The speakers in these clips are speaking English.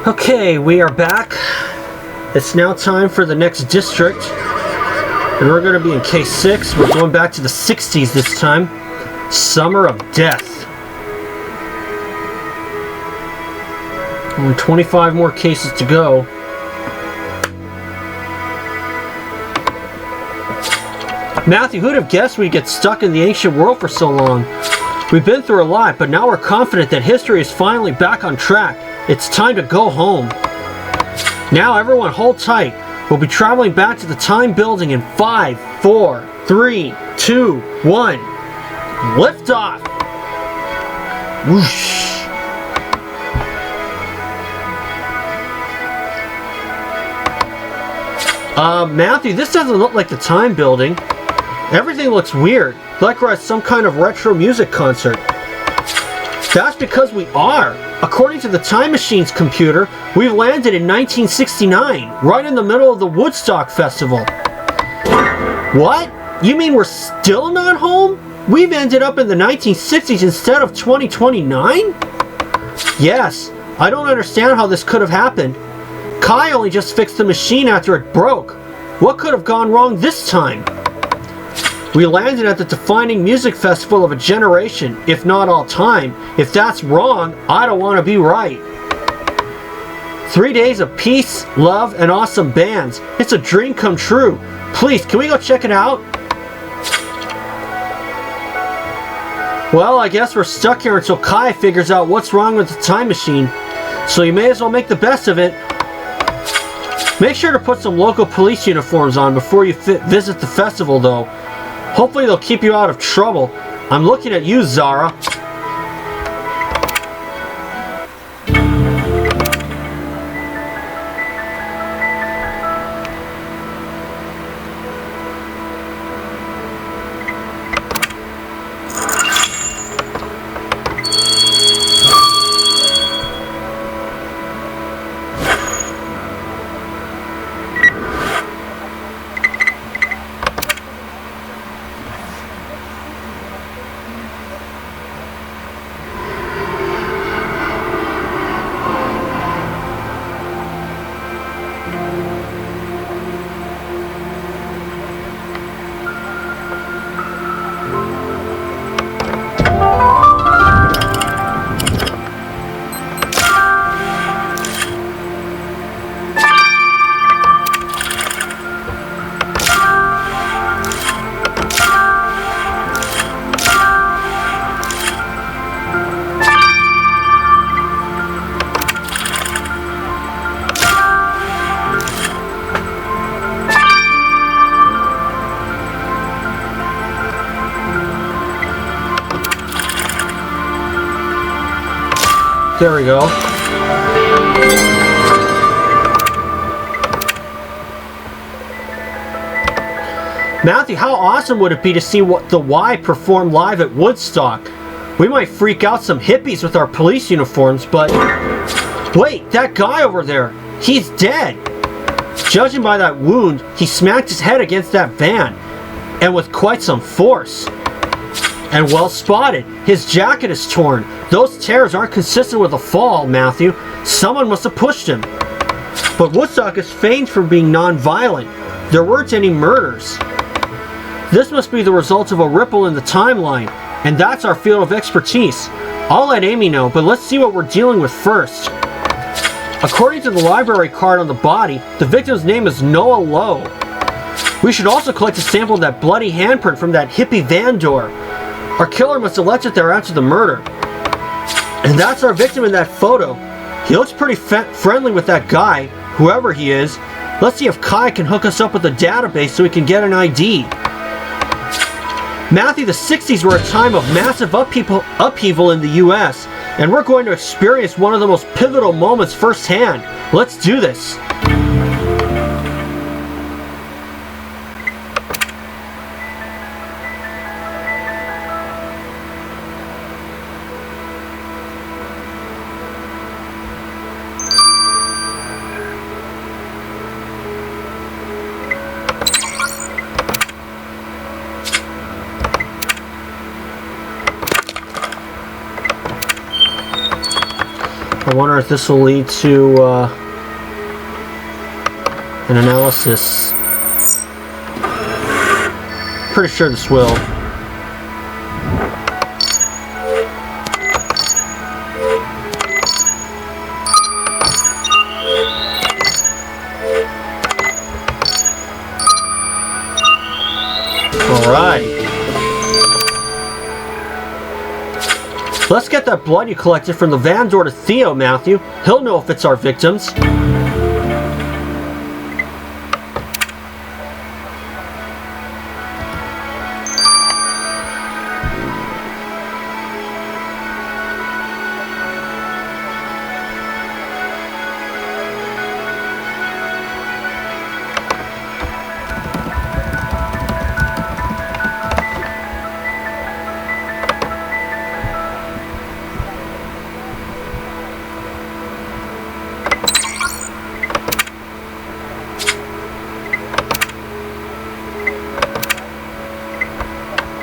Okay, we are back. It's now time for the next district. And we're going to be in case 6. We're going back to the 60s this time. Summer of Death. Only 25 more cases to go. Matthew, who'd have guessed we'd get stuck in the ancient world for so long? We've been through a lot, but now we're confident that history is finally back on track. It's time to go home. Now everyone hold tight. We'll be traveling back to the time building in 5, 4, 3, 2, 1. Lift off! Whoosh! Matthew, this doesn't look like the time building. Everything looks weird, like we're at some kind of retro music concert. That's because we are. According to the Time Machine's computer, we've landed in 1969, right in the middle of the Woodstock Festival. What? You mean we're still not home? We've ended up in the 1960s instead of 2029? Yes, I don't understand how this could have happened. Kai only just fixed the machine after it broke. What could have gone wrong this time? We landed at the defining music festival of a generation, if not all time. If that's wrong, I don't want to be right. 3 days of peace, love, and awesome bands. It's a dream come true. Please, can we go check it out? Well, I guess we're stuck here until Kai figures out what's wrong with the time machine. So you may as well make the best of it. Make sure to put some local police uniforms on before you visit the festival, though. Hopefully they'll keep you out of trouble. I'm looking at you, Zara. There we go. Matthew, how awesome would it be to see the Y perform live at Woodstock? We might freak out some hippies with our police uniforms, but... Wait, that guy over there, he's dead! Judging by that wound, he smacked his head against that van, and with quite some force. And well spotted, his jacket is torn. Those tears aren't consistent with a fall, Matthew. Someone must have pushed him. But Woodstock is famed for being non-violent. There weren't any murders. This must be the result of a ripple in the timeline, and that's our field of expertise. I'll let Amy know, but let's see what we're dealing with first. According to the library card on the body, the victim's name is Noah Lowe. We should also collect a sample of that bloody handprint from that hippie van door. Our killer must have left it there after the murder. And that's our victim in that photo. He looks pretty friendly with that guy, whoever he is. Let's see if Kai can hook us up with a database so we can get an ID. Matthew, the 60s were a time of massive upheaval in the US, and we're going to experience one of the most pivotal moments firsthand. Let's do this. I wonder if this will lead to an analysis. Pretty sure this will. Alright. Let's get that blood you collected from the van door to Theo, Matthew. He'll know if it's our victims.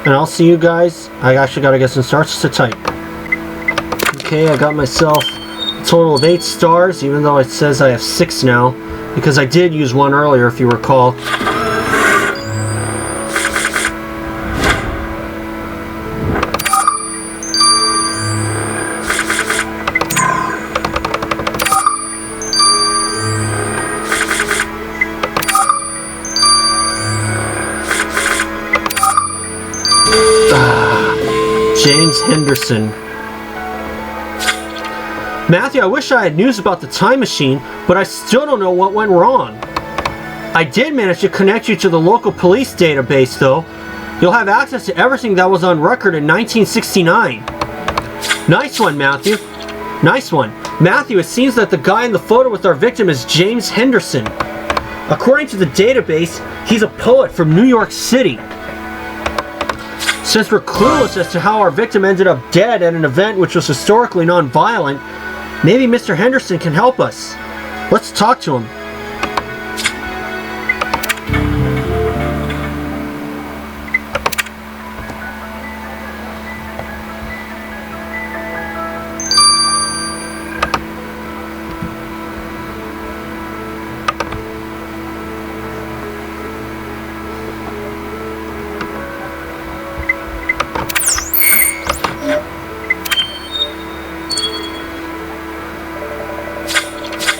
And I'll see you guys. I actually gotta get some stars to type. Okay, I got myself a total of 8 stars, even though it says I have 6 now, because I did use one earlier, if you recall. James Henderson. Matthew, I wish I had news about the time machine, but I still don't know what went wrong. I did manage to connect you to the local police database, though. You'll have access to everything that was on record in 1969. Nice one, Matthew. Nice one. Matthew, it seems that the guy in the photo with our victim is James Henderson. According to the database, he's a poet from New York City. Since we're clueless as to how our victim ended up dead at an event which was historically non-violent, maybe Mr. Henderson can help us. Let's talk to him.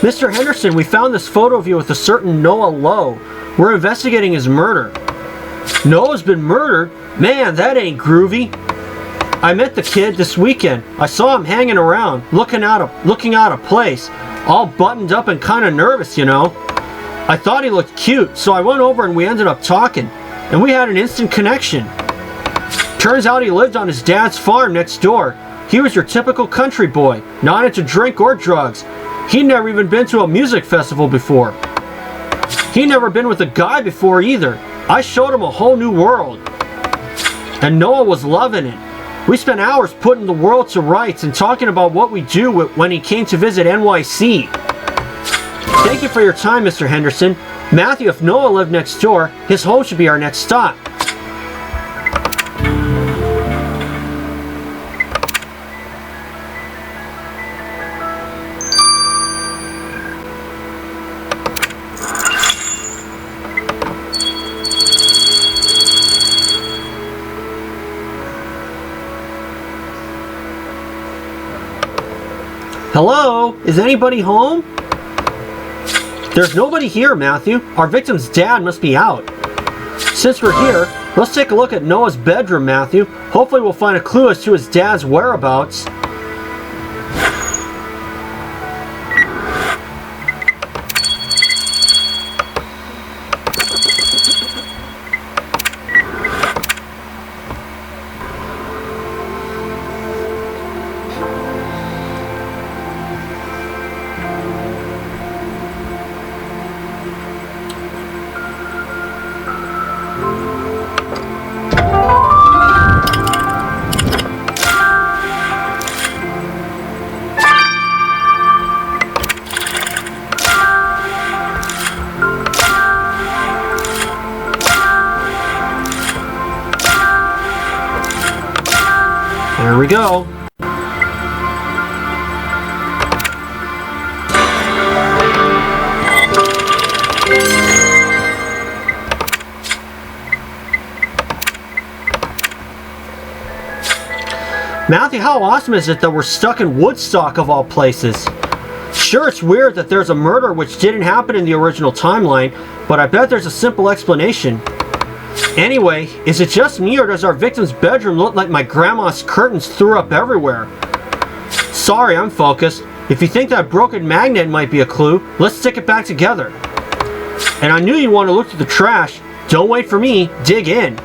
Mr. Henderson, we found this photo of you with a certain Noah Lowe. We're investigating his murder. Noah's been murdered? Man, that ain't groovy. I met the kid this weekend. I saw him hanging around, looking out of place, all buttoned up and kind of nervous, you know. I thought he looked cute, so I went over and we ended up talking, and we had an instant connection. Turns out he lived on his dad's farm next door. He was your typical country boy, not into drink or drugs. He'd never even been to a music festival before. He'd never been with a guy before either. I showed him a whole new world. And Noah was loving it. We spent hours putting the world to rights and talking about what we do when he came to visit NYC. Thank you for your time, Mr. Henderson. Matthew, if Noah lived next door, his home should be our next stop. Hello? Is anybody home? There's nobody here, Matthew. Our victim's dad must be out. Since we're here, let's take a look at Noah's bedroom, Matthew. Hopefully we'll find a clue as to his dad's whereabouts. There we go. Matthew, how awesome is it that we're stuck in Woodstock of all places? Sure, it's weird that there's a murder which didn't happen in the original timeline, but I bet there's a simple explanation. Anyway, is it just me or does our victim's bedroom look like my grandma's curtains threw up everywhere? Sorry, I'm focused. If you think that broken magnet might be a clue, let's stick it back together. And I knew you'd want to look through the trash. Don't wait for me, dig in.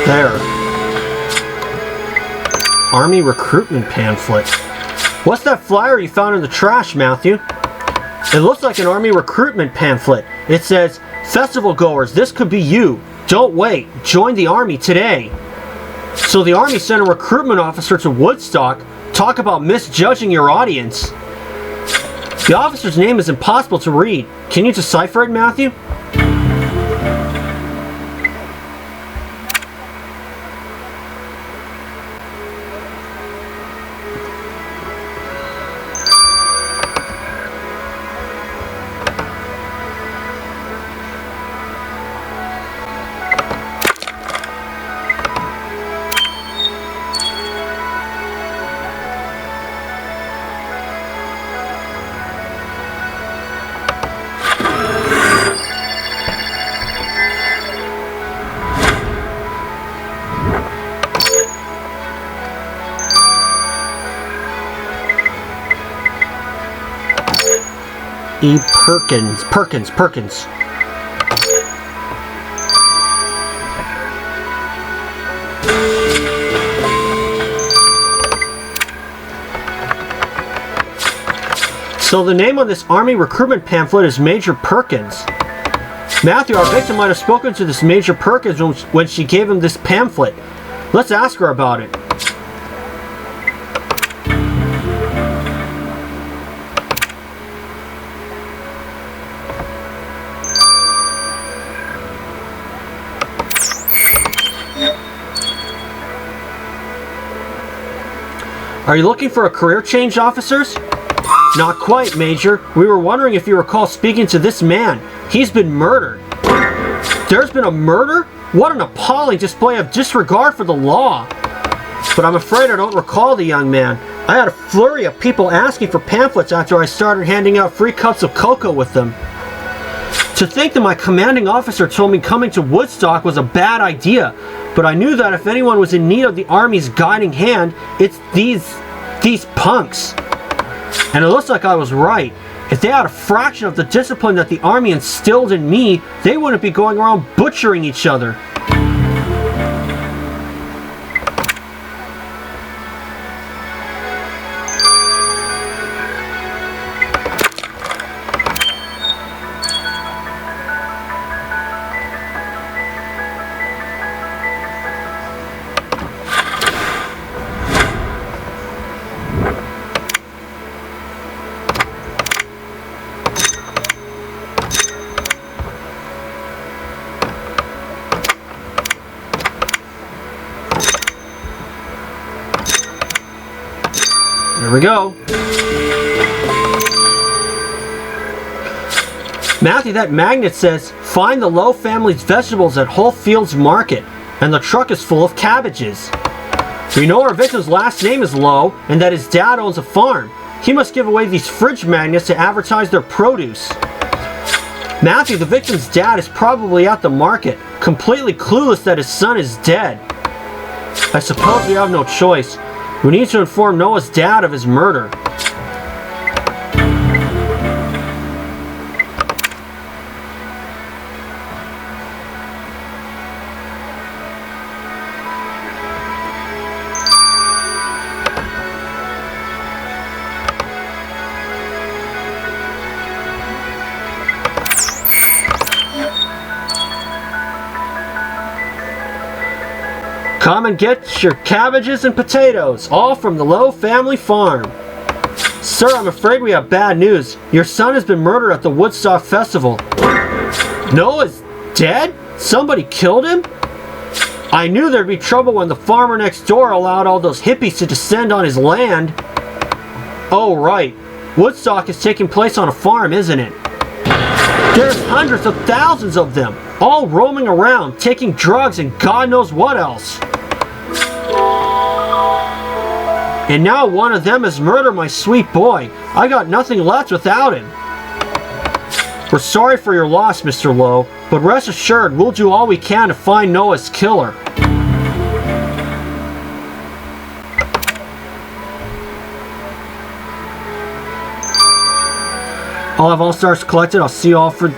There. Army recruitment pamphlet. What's that flyer you found in the trash, Matthew? It looks like an army recruitment pamphlet. It says, "Festival goers, this could be you. Don't wait. Join the army today." So the army sent a recruitment officer to Woodstock. Talk about misjudging your audience. The officer's name is impossible to read. Can you decipher it, Matthew? E. Perkins. So the name on this army recruitment pamphlet is Major Perkins. Matthew, our victim might have spoken to this Major Perkins when she gave him this pamphlet. Let's ask her about it. Are you looking for a career change, officers? Not quite, Major. We were wondering if you recall speaking to this man. He's been murdered. There's been a murder? What an appalling display of disregard for the law. But I'm afraid I don't recall the young man. I had a flurry of people asking for pamphlets after I started handing out free cups of cocoa with them. To think that my commanding officer told me coming to Woodstock was a bad idea, but I knew that if anyone was in need of the Army's guiding hand, it's these punks. And it looks like I was right. If they had a fraction of the discipline that the Army instilled in me, they wouldn't be going around butchering each other. There we go. Matthew, that magnet says, find the Lowe family's vegetables at Whole Fields Market, and the truck is full of cabbages. We know our victim's last name is Lowe, and that his dad owns a farm. He must give away these fridge magnets to advertise their produce. Matthew, the victim's dad is probably at the market, completely clueless that his son is dead. I suppose we have no choice. We need to inform Noah's dad of his murder. Come and get your cabbages and potatoes, all from the Lowe family farm. Sir, I'm afraid we have bad news. Your son has been murdered at the Woodstock Festival. Noah's dead? Somebody killed him? I knew there'd be trouble when the farmer next door allowed all those hippies to descend on his land. Oh, right. Woodstock is taking place on a farm, isn't it? There's hundreds of thousands of them, all roaming around, taking drugs and God knows what else. And now one of them has murdered my sweet boy. I got nothing left without him. We're sorry for your loss, Mr. Lowe, but rest assured we'll do all we can to find Noah's killer. I'll have all stars collected. I'll see you all for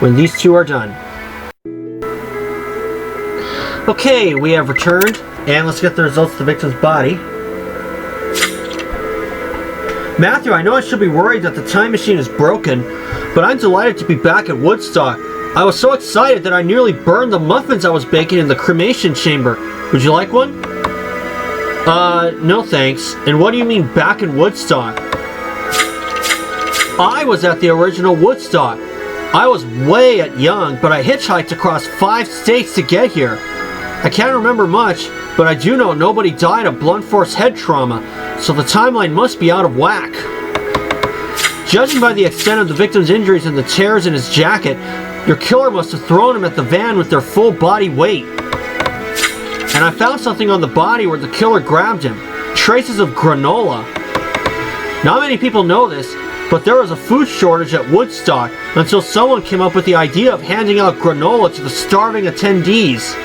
when these two are done. Okay, we have returned, and let's get the results of the victim's body. Matthew, I know I should be worried that the time machine is broken, but I'm delighted to be back at Woodstock. I was so excited that I nearly burned the muffins I was baking in the cremation chamber. Would you like one? No thanks. And what do you mean back in Woodstock? I was at the original Woodstock. I was way young, but I hitchhiked across 5 states to get here. I can't remember much, but I do know nobody died of blunt force head trauma, so the timeline must be out of whack. Judging by the extent of the victim's injuries and the tears in his jacket, your killer must have thrown him at the van with their full body weight. And I found something on the body where the killer grabbed him. Traces of granola. Not many people know this, but there was a food shortage at Woodstock until someone came up with the idea of handing out granola to the starving attendees.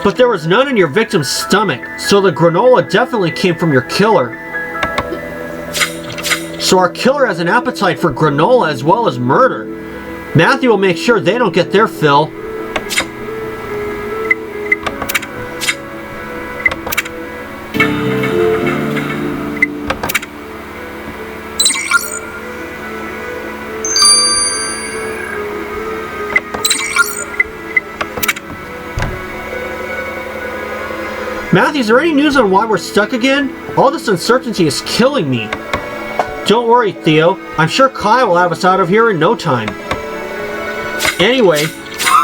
But there was none in your victim's stomach, so the granola definitely came from your killer. So our killer has an appetite for granola as well as murder. Matthew will make sure they don't get their fill. Matthew, is there any news on why we're stuck again? All this uncertainty is killing me. Don't worry, Theo. I'm sure Kyle will have us out of here in no time. Anyway,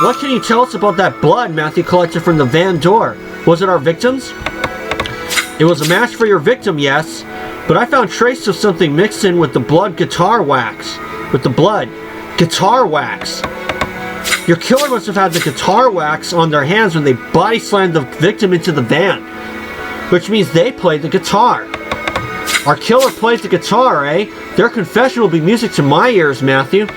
what can you tell us about that blood Matthew collected from the van door? Was it our victim's? It was a match for your victim, yes, but I found traces of something mixed in with the blood guitar wax. With the blood. Guitar wax. Your killer must have had the guitar wax on their hands when they body slammed the victim into the van. Which means they played the guitar. Our killer plays the guitar, eh? Their confession will be music to my ears, Matthew.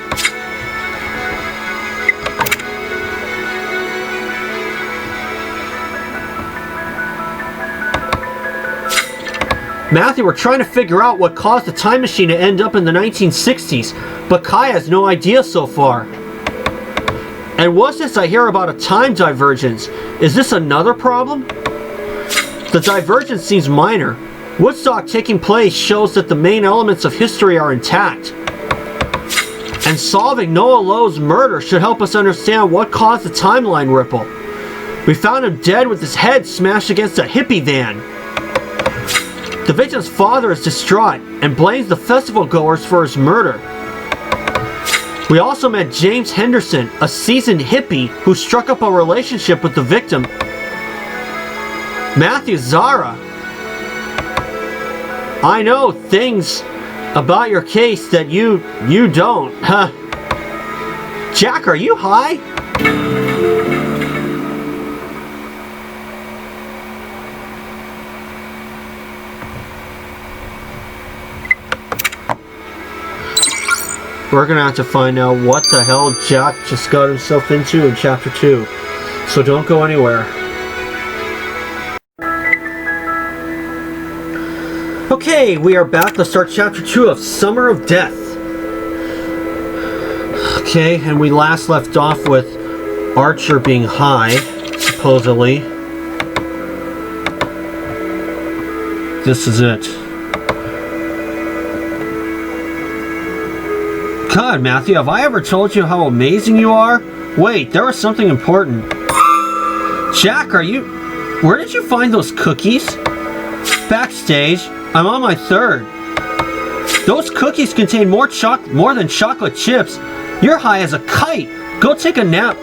Matthew, we're trying to figure out what caused the time machine to end up in the 1960s, but Kai has no idea so far. And what's this I hear about a time divergence? Is this another problem? The divergence seems minor. Woodstock taking place shows that the main elements of history are intact. And solving Noah Lowe's murder should help us understand what caused the timeline ripple. We found him dead with his head smashed against a hippie van. The victim's father is distraught and blames the festival goers for his murder. We also met James Henderson, a seasoned hippie who struck up a relationship with the victim. Matthew, Zara. I know things about your case that you don't, huh? Jack, are you high? We're gonna have to find out what the hell Jack just got himself into in Chapter 2. So don't go anywhere. Okay, we are back. Let's start Chapter 2 of Summer of Death. Okay, and we last left off with Archer being high, supposedly. This is it. God, Matthew, have I ever told you how amazing you are? Wait, there was something important. Jack, where did you find those cookies? Backstage. I'm on my third. Those cookies contain more than chocolate chips. You're high as a kite. Go take a nap.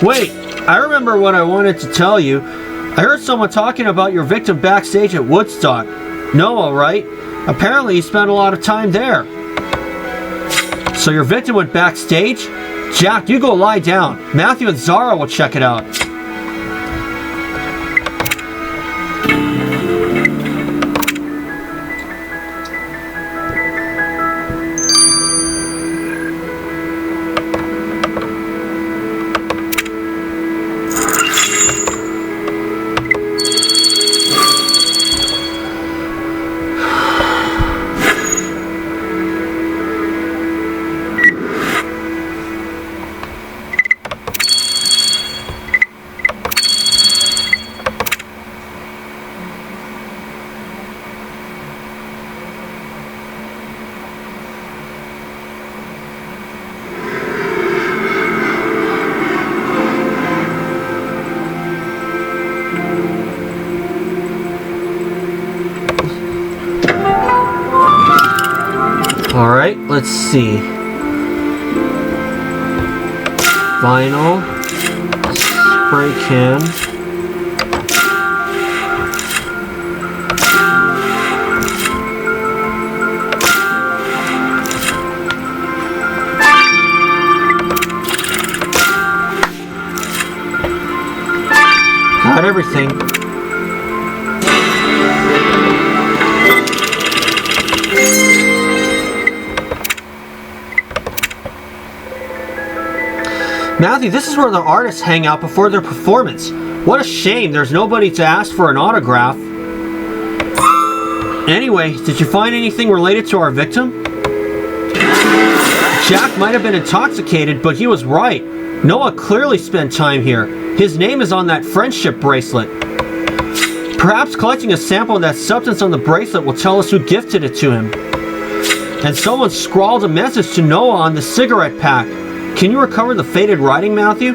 Wait, I remember what I wanted to tell you. I heard someone talking about your victim backstage at Woodstock. Noah, right? Apparently he spent a lot of time there. So your victim went backstage? Jack, you go lie down. Matthew and Zara will check it out. Alright, let's see. Vinyl. Spray can. Got everything. Matthew, this is where the artists hang out before their performance. What a shame there's nobody to ask for an autograph. Anyway, did you find anything related to our victim? Jack might have been intoxicated, but he was right. Noah clearly spent time here. His name is on that friendship bracelet. Perhaps collecting a sample of that substance on the bracelet will tell us who gifted it to him. And someone scrawled a message to Noah on the cigarette pack. Can you recover the faded writing, Matthew?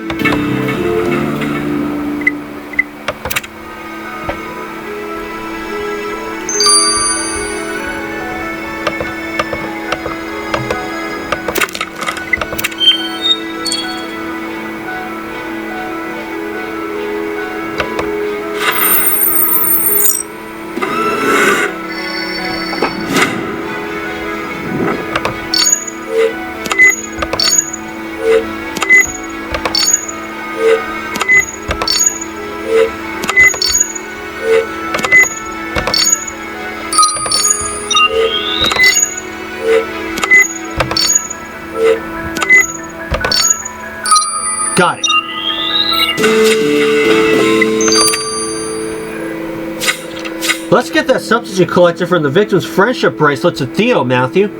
Got it. Let's get that substance you collected from the victim's friendship bracelet to Theo, Matthew.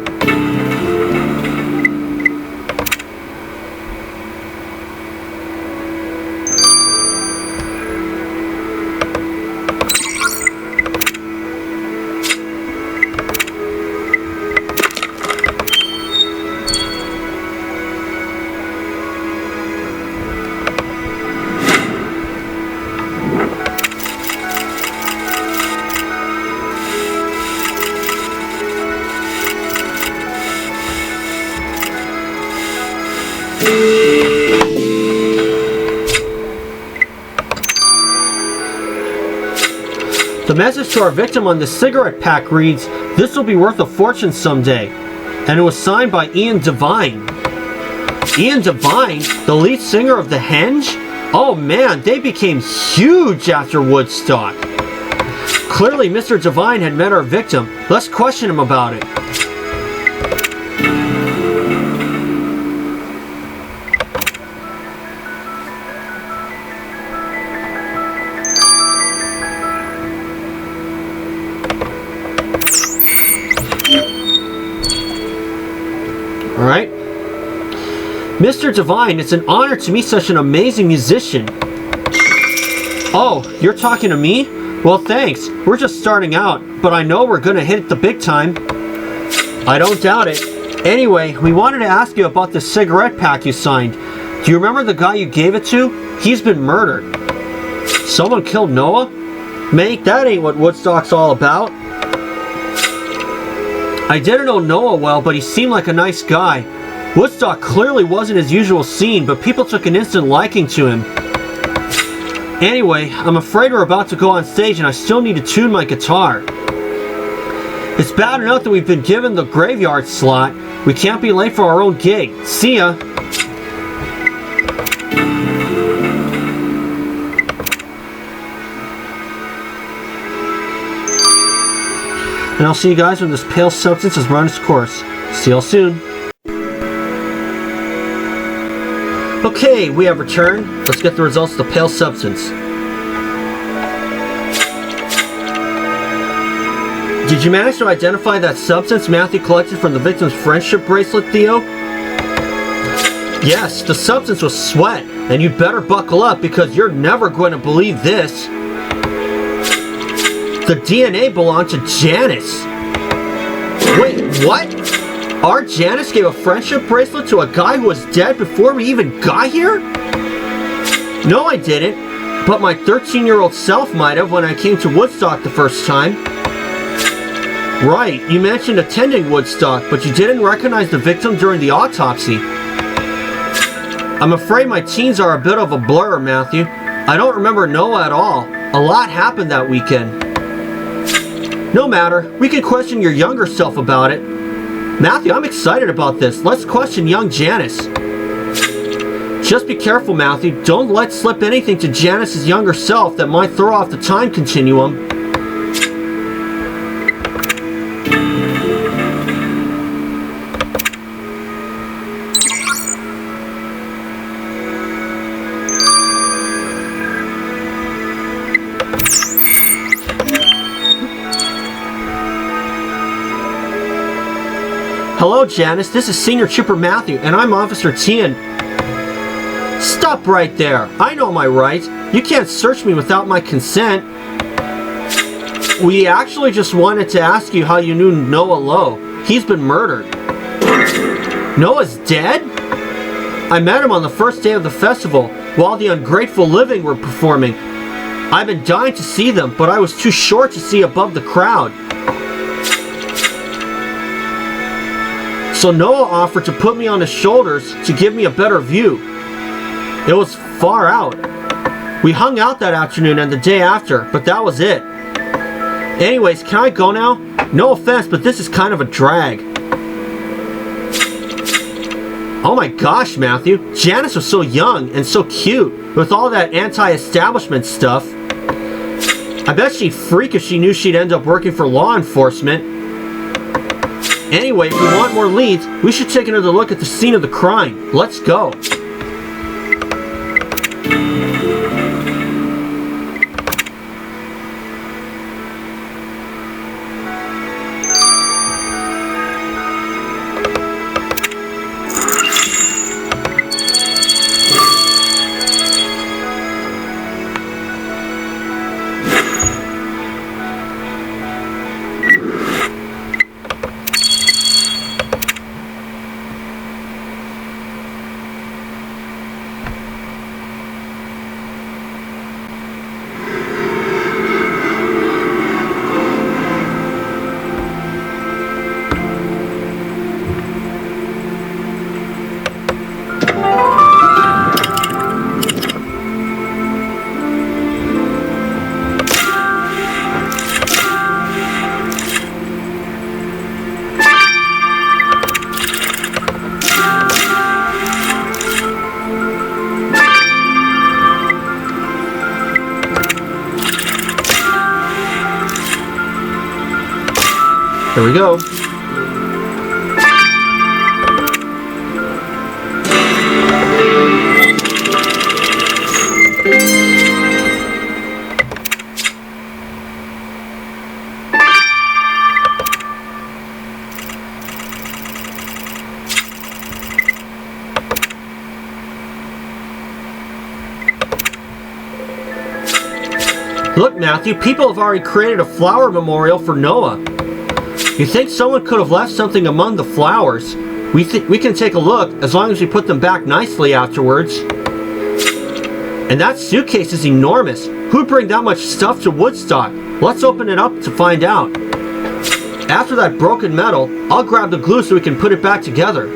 The message to our victim on the cigarette pack reads, "This will be worth a fortune someday." And it was signed by Ian Devine. Ian Devine, the lead singer of The Henge? Oh man, they became huge after Woodstock. Clearly Mr. Devine had met our victim. Let's question him about it. Alright. Mr. Devine, it's an honor to meet such an amazing musician. Oh, you're talking to me? Well, thanks. We're just starting out, but I know we're gonna hit the big time. I don't doubt it. Anyway, we wanted to ask you about the cigarette pack you signed. Do you remember the guy you gave it to? He's been murdered. Someone killed Noah? Mate, that ain't what Woodstock's all about. I didn't know Noah well, but he seemed like a nice guy. Woodstock clearly wasn't his usual scene, but people took an instant liking to him. Anyway, I'm afraid we're about to go on stage and I still need to tune my guitar. It's bad enough that we've been given the graveyard slot. We can't be late for our own gig. See ya. And I'll see you guys when this pale substance has run its course. See y'all soon. Okay, we have returned. Let's get the results of the pale substance. Did you manage to identify that substance Matthew collected from the victim's friendship bracelet, Theo? Yes, the substance was sweat, and you'd better buckle up because you're never going to believe this. The DNA belonged to Janice. Wait, what? Our Janice gave a friendship bracelet to a guy who was dead before we even got here? No, I didn't. But my 13-year-old self might have when I came to Woodstock the first time. Right, you mentioned attending Woodstock, but you didn't recognize the victim during the autopsy. I'm afraid my teens are a bit of a blur, Matthew. I don't remember Noah at all. A lot happened that weekend. No matter, we can question your younger self about it. Matthew, I'm excited about this. Let's question young Janice. Just be careful, Matthew. Don't let slip anything to Janice's younger self that might throw off the time continuum. Hello, Janice. This is Senior Trooper Matthew, and I'm Officer Tian. Stop right there. I know my rights. You can't search me without my consent. We actually just wanted to ask you how you knew Noah Lowe. He's been murdered. Noah's dead? I met him on the first day of the festival, while the Ungrateful Living were performing. I've been dying to see them, but I was too short to see above the crowd. So Noah offered to put me on his shoulders to give me a better view. It was far out. We hung out that afternoon and the day after, but that was it. Anyways, can I go now? No offense, but this is kind of a drag. Oh my gosh, Matthew. Janice was so young and so cute with all that anti-establishment stuff. I bet she'd freak if she knew she'd end up working for law enforcement. Anyway, if we want more leads, we should take another look at the scene of the crime. Let's go. There we go. Look, Matthew, people have already created a flower memorial for Noah. You think someone could have left something among the flowers? We can take a look as long as we put them back nicely afterwards. And that suitcase is enormous. Who'd bring that much stuff to Woodstock? Let's open it up to find out. After that broken metal, I'll grab the glue so we can put it back together.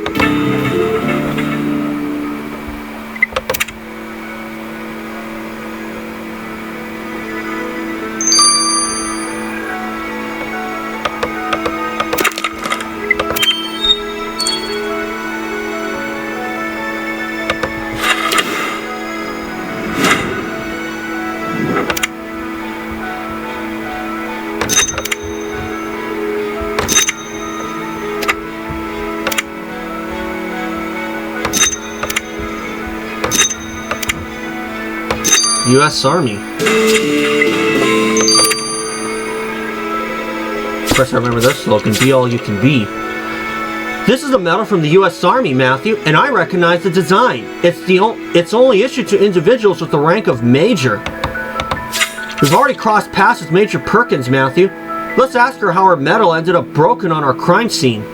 U.S. Army. Of course, I remember their slogan, be all you can be. This is a medal from the U.S. Army, Matthew, and I recognize the design. It's only issued to individuals with the rank of Major. We've already crossed paths with Major Perkins, Matthew. Let's ask her how her medal ended up broken on our crime scene.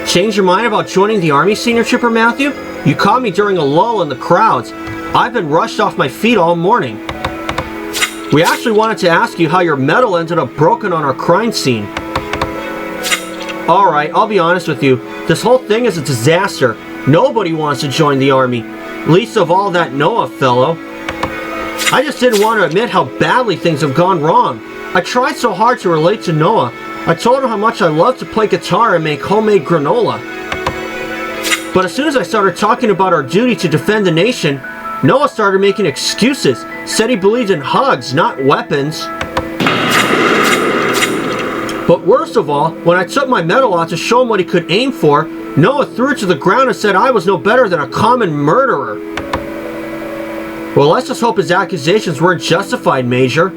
Change your mind about joining the Army, Senior Trooper Matthew? You caught me during a lull in the crowds. I've been rushed off my feet all morning. We actually wanted to ask you how your medal ended up broken on our crime scene. Alright, I'll be honest with you. This whole thing is a disaster. Nobody wants to join the Army. Least of all that Noah fellow. I just didn't want to admit how badly things have gone wrong. I tried so hard to relate to Noah. I told him how much I love to play guitar and make homemade granola. But as soon as I started talking about our duty to defend the nation, Noah started making excuses, said he believed in hugs, not weapons. But worst of all, when I took my medal out to show him what he could aim for, Noah threw it to the ground and said I was no better than a common murderer. Well, let's just hope his accusations weren't justified, Major.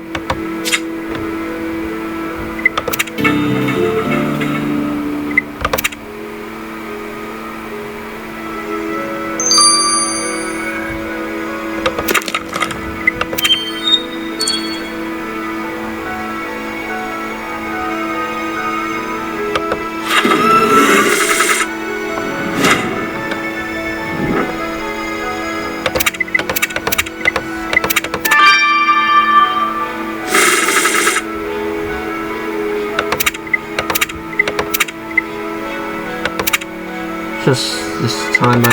Just this time,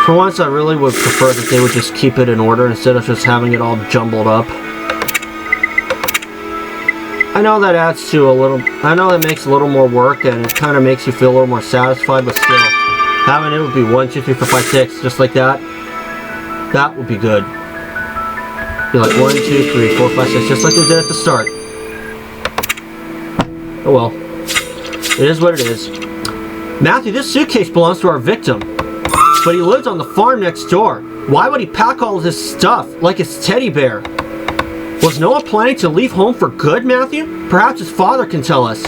for once, I really would prefer that they would just keep it in order instead of just having it all jumbled up. I know that adds to a little, I know that makes a little more work and it kind of makes you feel a little more satisfied, but still, having it would be 1, 2, 3, 4, 5, 6, just like that. That would be good. Be like 1, 2, 3, 4, 5, 6, just like they did at the start. Oh well. It is what it is. Matthew, this suitcase belongs to our victim. But he lived on the farm next door. Why would he pack all of his stuff like his teddy bear? Was Noah planning to leave home for good, Matthew? Perhaps his father can tell us.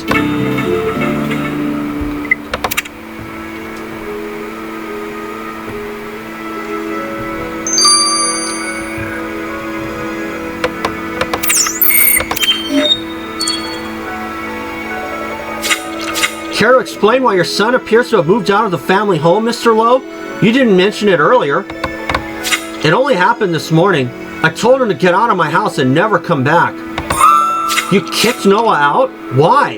Care to explain why your son appears to have moved out of the family home, Mr. Lowe? You didn't mention it earlier. It only happened this morning. I told him to get out of my house and never come back. You kicked Noah out? Why?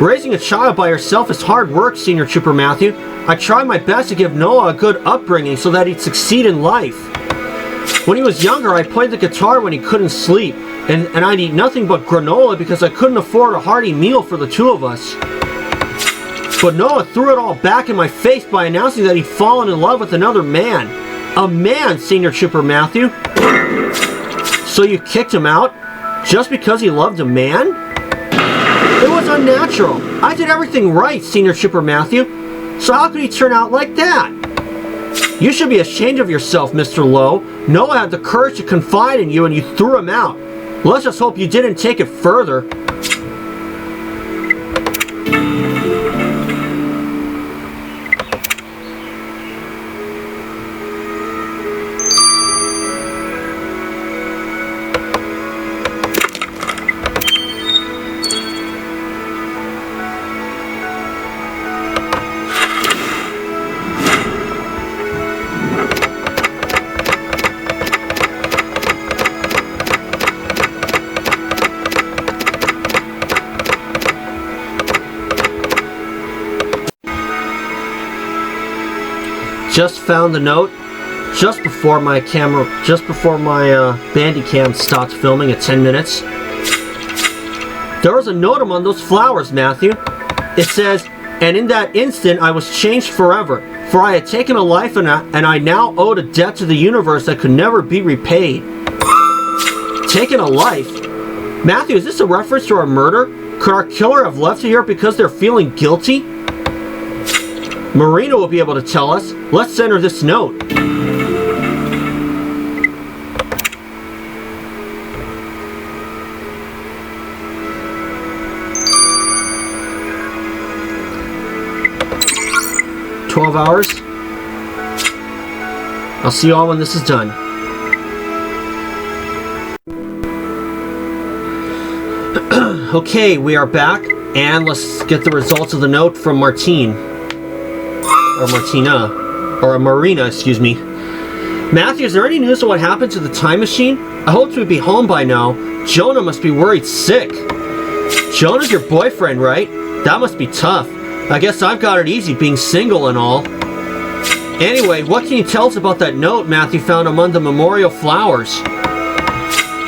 Raising a child by yourself is hard work, Senior Trooper Matthew. I tried my best to give Noah a good upbringing so that he'd succeed in life. When he was younger, I played the guitar when he couldn't sleep, and I'd eat nothing but granola because I couldn't afford a hearty meal for the two of us. But Noah threw it all back in my face by announcing that he'd fallen in love with another man. A man, Senior Trooper Matthew. So you kicked him out just because he loved a man? It was unnatural. I did everything right, Senior Trooper Matthew. So how could he turn out like that? You should be ashamed of yourself, Mr. Lowe. Noah had the courage to confide in you and you threw him out. Let's just hope you didn't take it further. Just found the note just before my Bandicam stopped filming at 10 minutes. There was a note among those flowers, Matthew. It says, "And in that instant I was changed forever, for I had taken a life and I now owed a debt to the universe that could never be repaid." Taken a life? Matthew, is this a reference to our murder? Could our killer have left it here because they're feeling guilty? Marina will be able to tell us. Let's send her this note. $12. I'll see you all when this is done. Okay, we are back, and let's get the results of the note from Martine. Or Martina. Or Marina, excuse me. Matthew, is there any news of what happened to the time machine? I hoped we'd be home by now. Jonah must be worried sick. Jonah's your boyfriend, right? That must be tough. I guess I've got it easy being single and all. Anyway, what can you tell us about that note Matthew found among the memorial flowers?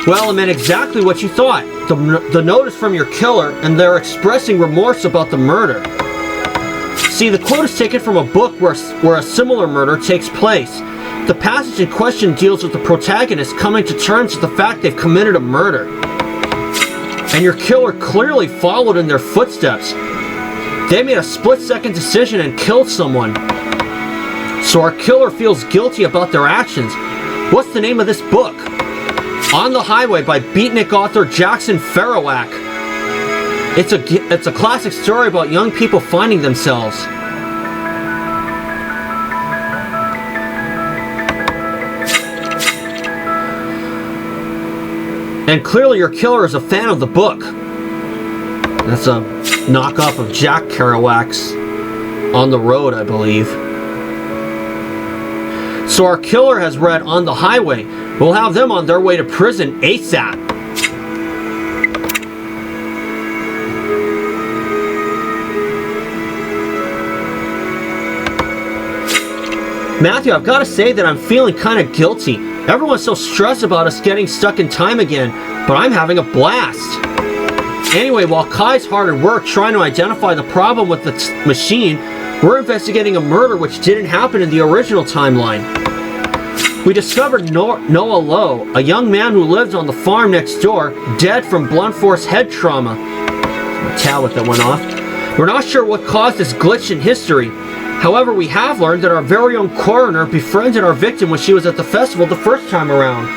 Well, it meant exactly what you thought. The note is from your killer, and they're expressing remorse about the murder. See, the quote is taken from a book where a similar murder takes place. The passage in question deals with the protagonist coming to terms with the fact they've committed a murder. And your killer clearly followed in their footsteps. They made a split-second decision and killed someone. So our killer feels guilty about their actions. What's the name of this book? On the Highway by beatnik author Jackson Kerouac. It's a classic story about young people finding themselves. And clearly your killer is a fan of the book. That's a knockoff of Jack Kerouac's On the Road, I believe. So our killer has read On the Highway. We'll have them on their way to prison ASAP. Matthew, I've got to say that I'm feeling kind of guilty. Everyone's so stressed about us getting stuck in time again, but I'm having a blast. Anyway, while Kai's hard at work trying to identify the problem with the machine, we're investigating a murder which didn't happen in the original timeline. We discovered Noah Lowe, a young man who lived on the farm next door, dead from blunt force head trauma. My tablet that went off. We're not sure what caused this glitch in history. However, we have learned that our very own coroner befriended our victim when she was at the festival the first time around.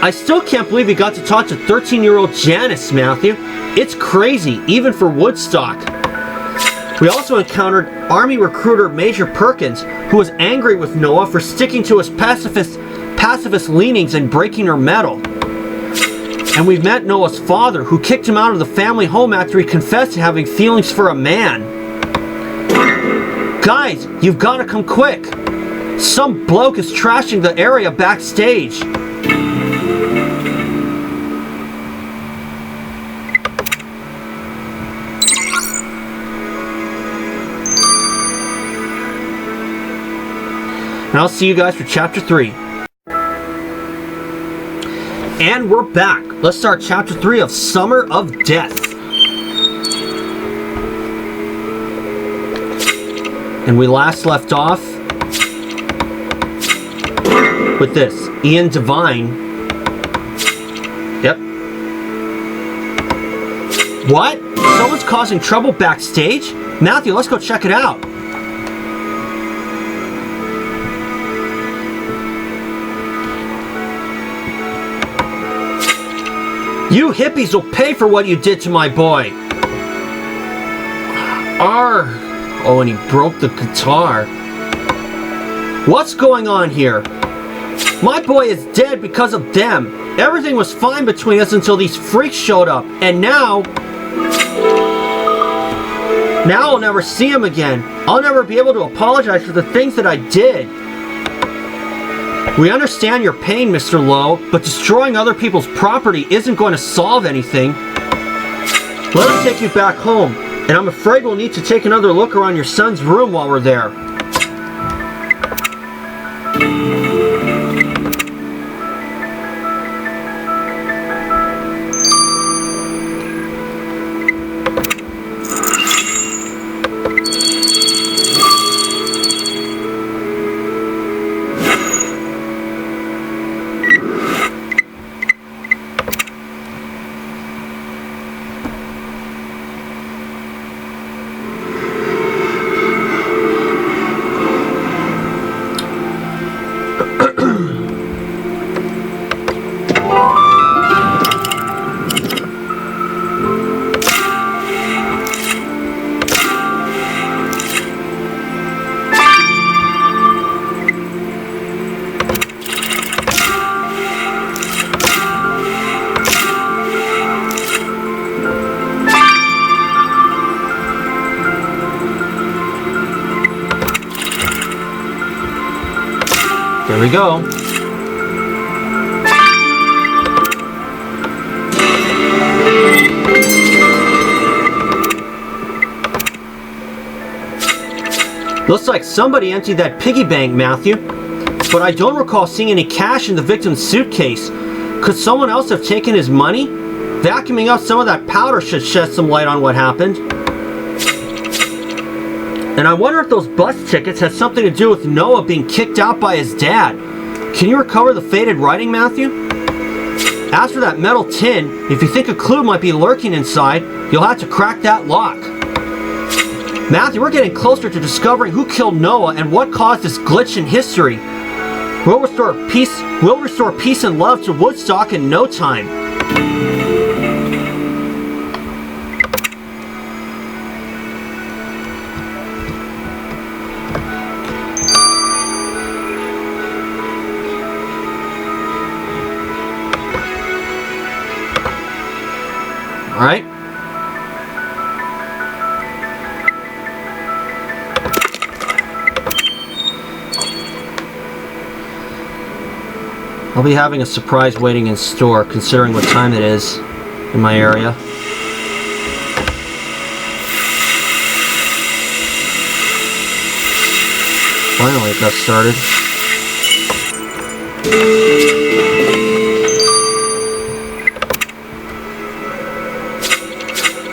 I still can't believe we got to talk to 13-year-old Janice, Matthew. It's crazy, even for Woodstock. We also encountered Army recruiter Major Perkins, who was angry with Noah for sticking to his pacifist leanings and breaking her medal. And we've met Noah's father, who kicked him out of the family home after he confessed to having feelings for a man. Guys, you've got to come quick. Some bloke is trashing the area backstage. And I'll see you guys for Chapter 3. And we're back. Let's start Chapter 3 of Summer of Death. And we last left off with this. Ian Devine. Yep. What? someone's causing trouble backstage? Matthew, let's go check it out. You hippies will pay for what you did to my boy. Arr. Oh, and he broke the guitar. What's going on here? My boy is dead because of them. Everything was fine between us until these freaks showed up. And now I'll never see him again. I'll never be able to apologize for the things that I did. We understand your pain, Mr. Lowe, but destroying other people's property isn't going to solve anything. Let us take you back home, and I'm afraid we'll need to take another look around your son's room while we're there. There we go. Looks like somebody emptied that piggy bank, Matthew. But I don't recall seeing any cash in the victim's suitcase. Could someone else have taken his money? Vacuuming out some of that powder should shed some light on what happened. And I wonder if those bus tickets had something to do with Noah being kicked out by his dad. Can you recover the faded writing, Matthew? As for that metal tin, if you think a clue might be lurking inside, you'll have to crack that lock. Matthew, we're getting closer to discovering who killed Noah and what caused this glitch in history. We'll restore peace and love to Woodstock in no time. All right. I'll be having a surprise waiting in store, considering what time it is in my area. Finally, it got started.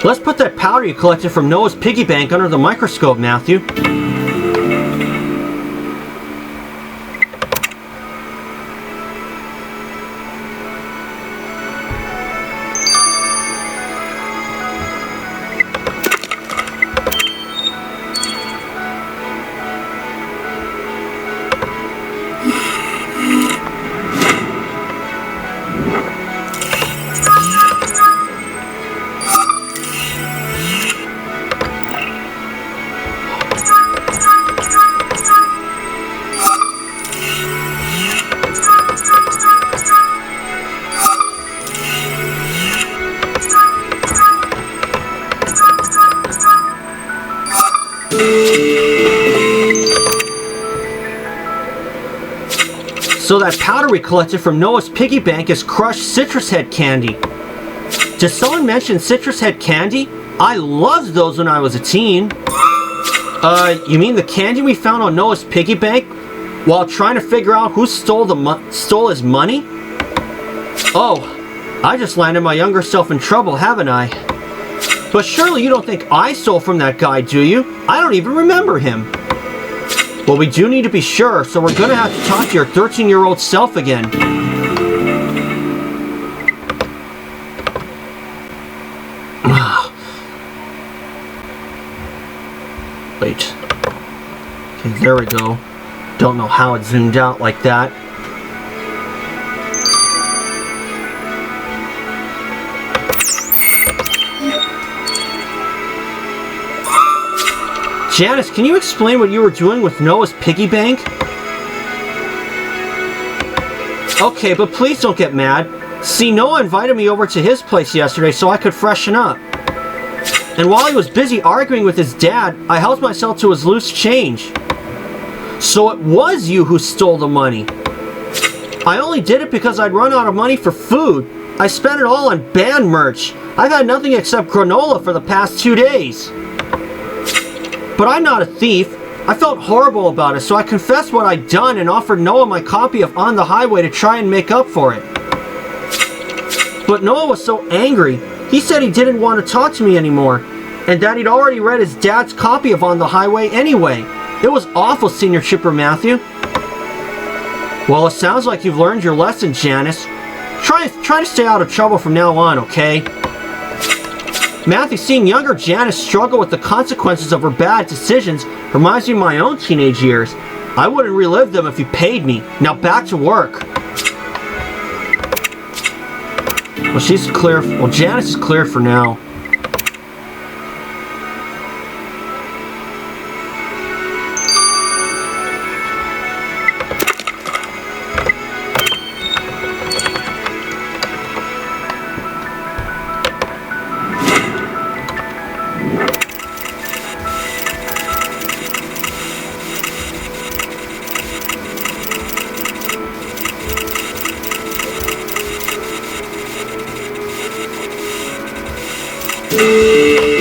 Let's put that powder you collected from Noah's piggy bank under the microscope, Matthew. So that powder we collected from Noah's piggy bank is crushed citrus head candy. Did someone mention citrus head candy? I loved those when I was a teen. You mean the candy we found on Noah's piggy bank while trying to figure out who stole his money? Oh, I just landed my younger self in trouble, haven't I? But surely you don't think I stole from that guy, do you? I don't even remember him. Well, we do need to be sure, so we're going to have to talk to your 13-year-old self again. Wait. Okay, there we go. Don't know how it zoomed out like that. Janice, can you explain what you were doing with Noah's piggy bank? Okay, but please don't get mad. See, Noah invited me over to his place yesterday so I could freshen up. And while he was busy arguing with his dad, I helped myself to his loose change. So it was you who stole the money. I only did it because I'd run out of money for food. I spent it all on band merch. I've had nothing except granola for the past 2 days. But I'm not a thief. I felt horrible about it, so I confessed what I'd done and offered Noah my copy of On the Highway to try and make up for it. But Noah was so angry. He said he didn't want to talk to me anymore, and that he'd already read his dad's copy of On the Highway anyway. It was awful, Senior Chipper Matthew. Well, it sounds like you've learned your lesson, Janice. Try to stay out of trouble from now on, okay? Matthew, seeing younger Janice struggle with the consequences of her bad decisions reminds me of my own teenage years. I wouldn't relive them if you paid me. Now back to work. Well, she's clear. Well, Janice is clear for now.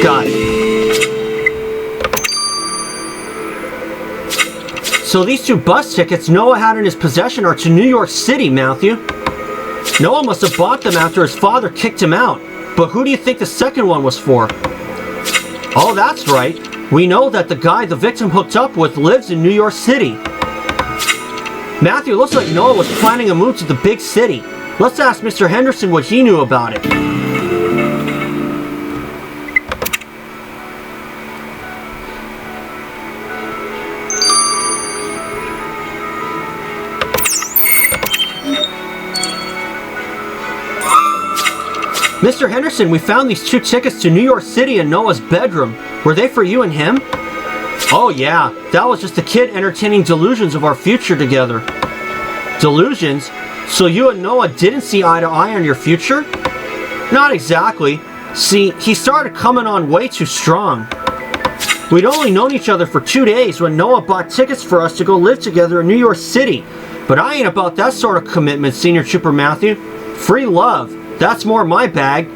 Got it. So these 2 bus tickets Noah had in his possession are to New York City, Matthew. Noah must have bought them after his father kicked him out. But who do you think the second one was for? Oh, that's right. We know that the guy the victim hooked up with lives in New York City. Matthew, looks like Noah was planning a move to the big city. Let's ask Mr. Henderson what he knew about it. Mr. Henderson, we found these 2 tickets to New York City in Noah's bedroom. Were they for you and him? Oh yeah, that was just a kid entertaining delusions of our future together. Delusions? So you and Noah didn't see eye to eye on your future? Not exactly. See, he started coming on way too strong. We'd only known each other for 2 days when Noah bought tickets for us to go live together in New York City. But I ain't about that sort of commitment, Senior Chipper Matthew. Free love. That's more my bag.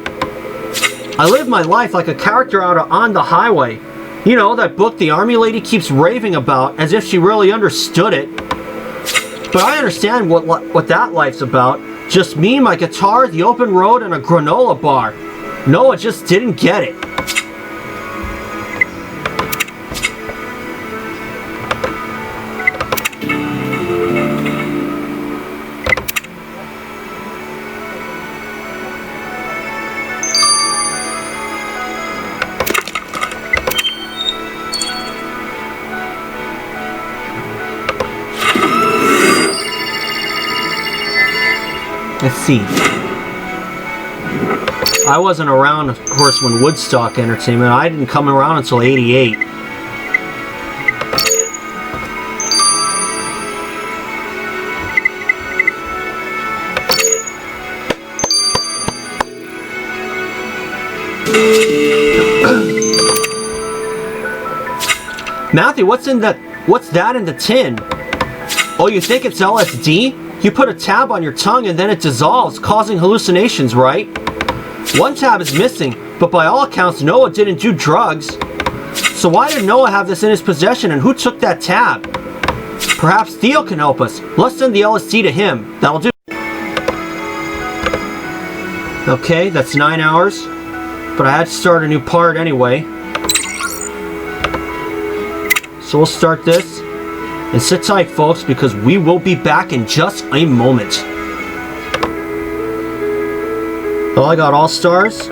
I live my life like a character out of On the Highway. You know, that book the army lady keeps raving about as if she really understood it. But I understand what that life's about. Just me, my guitar, the open road, and a granola bar. Noah just didn't get it. Let's see. I wasn't around, of course, when Woodstock Entertainment. I didn't come around until '88. Matthew, what's that in the tin? Oh, you think it's LSD? You put a tab on your tongue and then it dissolves, causing hallucinations, right? One tab is missing, but by all accounts, Noah didn't do drugs. So why did Noah have this in his possession, and who took that tab? Perhaps Theo can help us. Let's send the LSD to him. That'll do. Okay, that's 9 hours. But I had to start a new part anyway. So we'll start this. And sit tight, folks, because we will be back in just a moment. Well, I got all stars.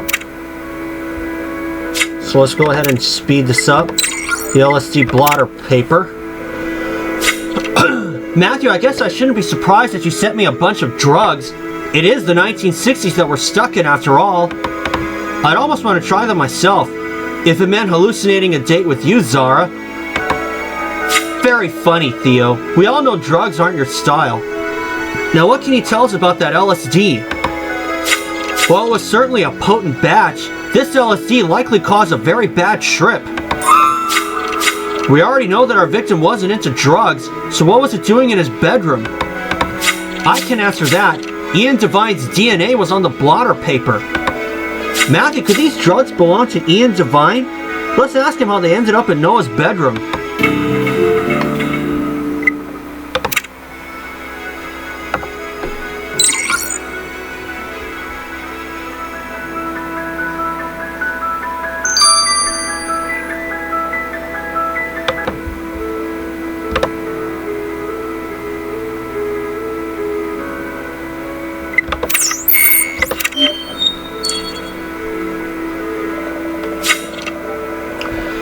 So let's go ahead and speed this up. The LSD blotter paper. Matthew, I guess I shouldn't be surprised that you sent me a bunch of drugs. It is the 1960s that we're stuck in after all. I'd almost want to try them myself, if it meant hallucinating a date with you, Zara. Very funny, Theo. We all know drugs aren't your style. Now what can you tell us about that LSD? Well, it was certainly a potent batch. This LSD likely caused a very bad trip. We already know that our victim wasn't into drugs, so what was it doing in his bedroom? I can answer that. Ian Devine's DNA was on the blotter paper. Matthew, could these drugs belong to Ian Devine? Let's ask him how they ended up in Noah's bedroom.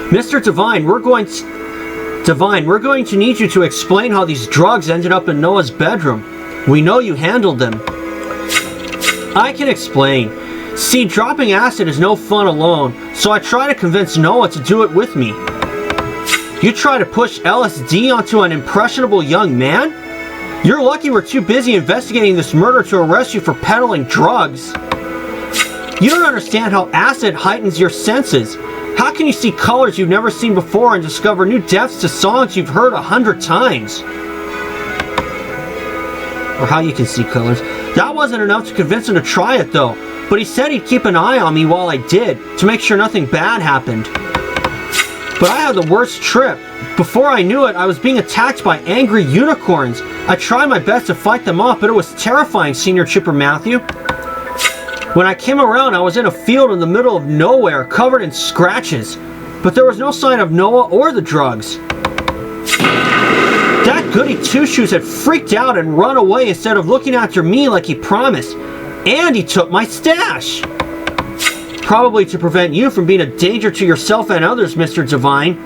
Mr. Devine, we're going to need you to explain how these drugs ended up in Noah's bedroom. We know you handled them. I can explain. See, dropping acid is no fun alone, so I try to convince Noah to do it with me. You try to push LSD onto an impressionable young man? You're lucky we're too busy investigating this murder to arrest you for peddling drugs. You don't understand how acid heightens your senses. How can you see colors you've never seen before and discover new depths to songs you've heard 100 times? Or how you can see colors. That wasn't enough to convince him to try it though, but he said he'd keep an eye on me while I did, to make sure nothing bad happened. But I had the worst trip. Before I knew it, I was being attacked by angry unicorns. I tried my best to fight them off, but it was terrifying, Senior Trooper Matthew. When I came around, I was in a field in the middle of nowhere, covered in scratches. But there was no sign of Noah or the drugs. That goody two-shoes had freaked out and run away instead of looking after me like he promised. And he took my stash! Probably to prevent you from being a danger to yourself and others, Mr. Devine.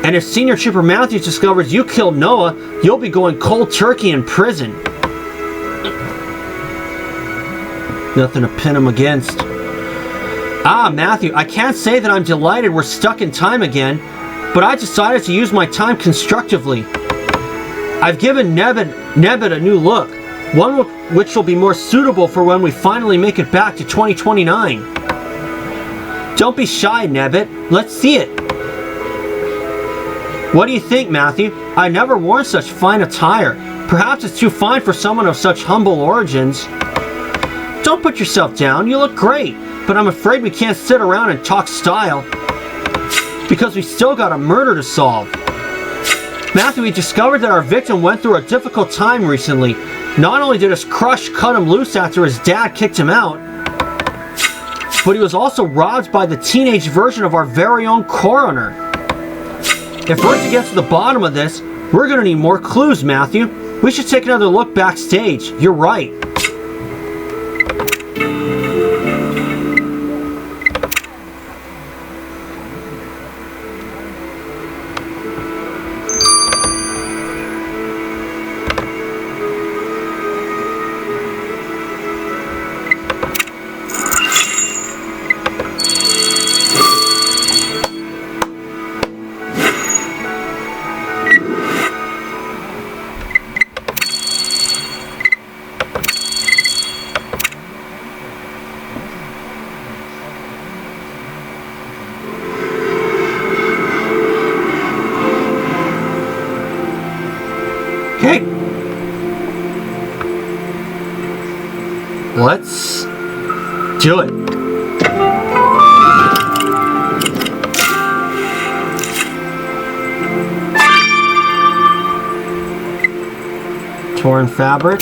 And if Senior Trooper Matthews discovers you killed Noah, you'll be going cold turkey in prison. Nothing to pin him against. Ah, Matthew, I can't say that I'm delighted we're stuck in time again, but I decided to use my time constructively. I've given Nebbit a new look, one which will be more suitable for when we finally make it back to 2029. Don't be shy, Nebbit. Let's see it. What do you think, Matthew? I never worn such fine attire. Perhaps it's too fine for someone of such humble origins. Don't put yourself down, you look great, but I'm afraid we can't sit around and talk style, because we still got a murder to solve. Matthew, we discovered that our victim went through a difficult time recently. Not only did his crush cut him loose after his dad kicked him out, but he was also robbed by the teenage version of our very own coroner. If we're to get to the bottom of this, we're going to need more clues, Matthew. We should take another look backstage. You're right. Okay. Let's do it. Torn fabric.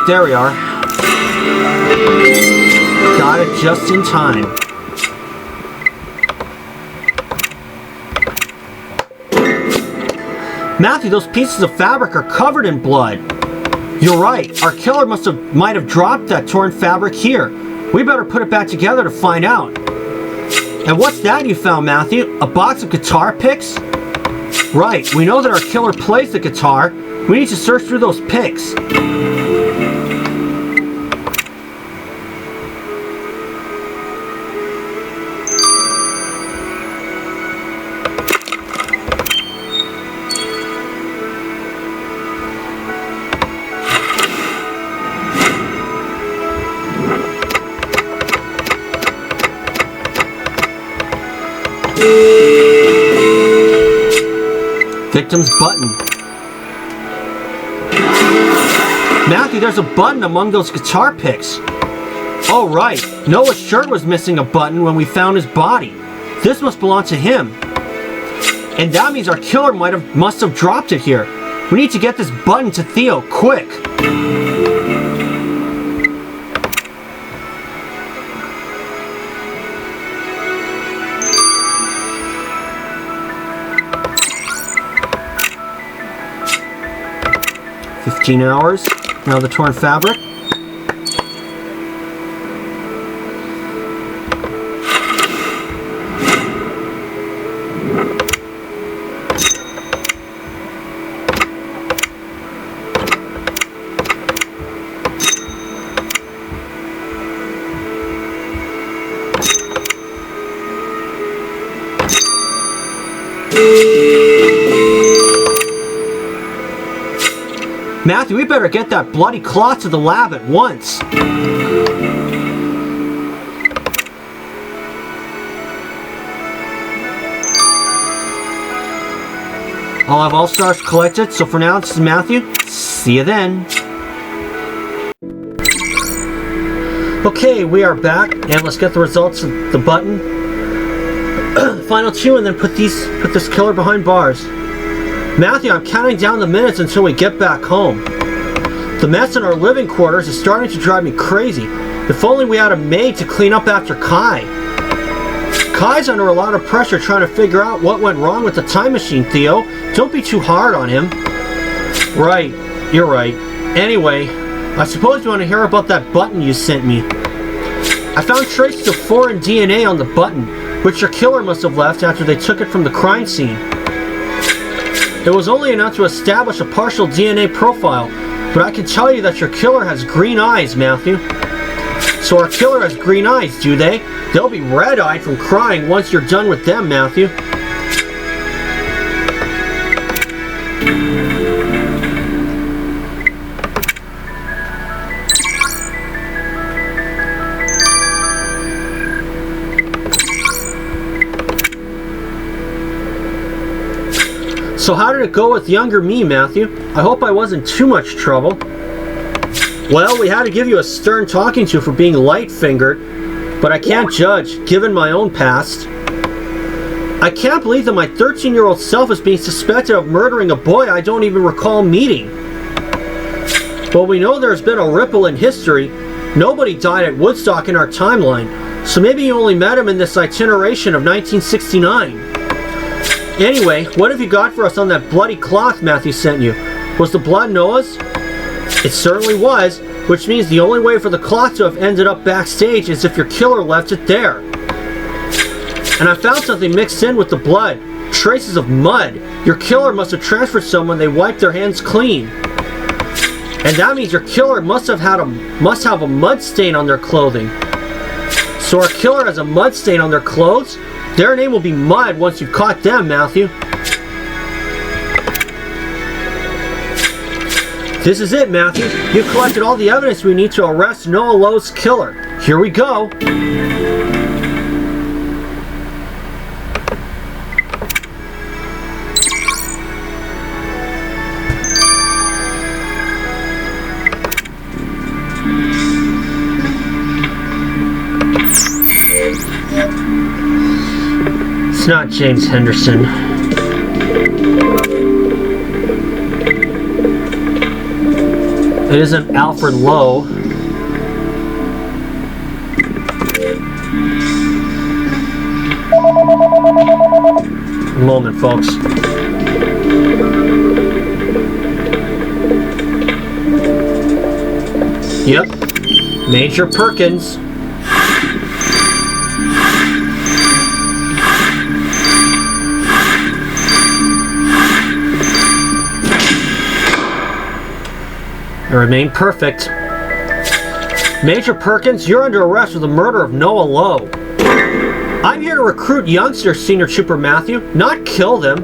There we are. Got it just in time. Matthew, those pieces of fabric are covered in blood. You're right. Our killer might have dropped that torn fabric here. We better put it back together to find out. And what's that you found, Matthew? A box of guitar picks? Right. We know that our killer plays the guitar. We need to search through those picks. Victim's button. Matthew, there's a button among those guitar picks. Oh, right. Noah's shirt was missing a button when we found his body. This must belong to him. And that means our killer must have dropped it here. We need to get this button to Theo, quick. $15. Now the torn fabric. Matthew, we better get that bloody cloth to the lab at once. I'll have all stars collected, so for now, this is Matthew. See you then. Okay, we are back, and let's get the results of the button. Final two, and then put this killer behind bars. Matthew, I'm counting down the minutes until we get back home. The mess in our living quarters is starting to drive me crazy. If only we had a maid to clean up after Kai. Kai's under a lot of pressure trying to figure out what went wrong with the time machine, Theo. Don't be too hard on him. Right, you're right. Anyway, I suppose you want to hear about that button you sent me. I found traces of foreign DNA on the button, which your killer must have left after they took it from the crime scene. It was only enough to establish a partial DNA profile, but I can tell you that your killer has green eyes, Matthew. So our killer has green eyes, do they? They'll be red-eyed from crying once you're done with them, Matthew. So how did it go with younger me, Matthew? I hope I wasn't too much trouble. Well, we had to give you a stern talking to for being light-fingered, but I can't judge, given my own past. I can't believe that my 13-year-old self is being suspected of murdering a boy I don't even recall meeting. Well, we know there's been a ripple in history. Nobody died at Woodstock in our timeline, so maybe you only met him in this itineration of 1969. Anyway, what have you got for us on that bloody cloth Matthew sent you? Was the blood Noah's? It certainly was, which means the only way for the cloth to have ended up backstage is if your killer left it there. And I found something mixed in with the blood. Traces of mud. Your killer must have transferred some when they wiped their hands clean. And that means your killer must have a mud stain on their clothing. So our killer has a mud stain on their clothes? Their name will be Mud once you've caught them, Matthew. This is it, Matthew. You've collected all the evidence we need to arrest Noah Lowe's killer. Here we go. It's not James Henderson. It isn't Alfred Lowe. A moment, folks. Yep. Major Perkins. I remain perfect. Major Perkins, you're under arrest for the murder of Noah Lowe. I'm here to recruit youngsters, Senior Trooper Matthew, not kill them.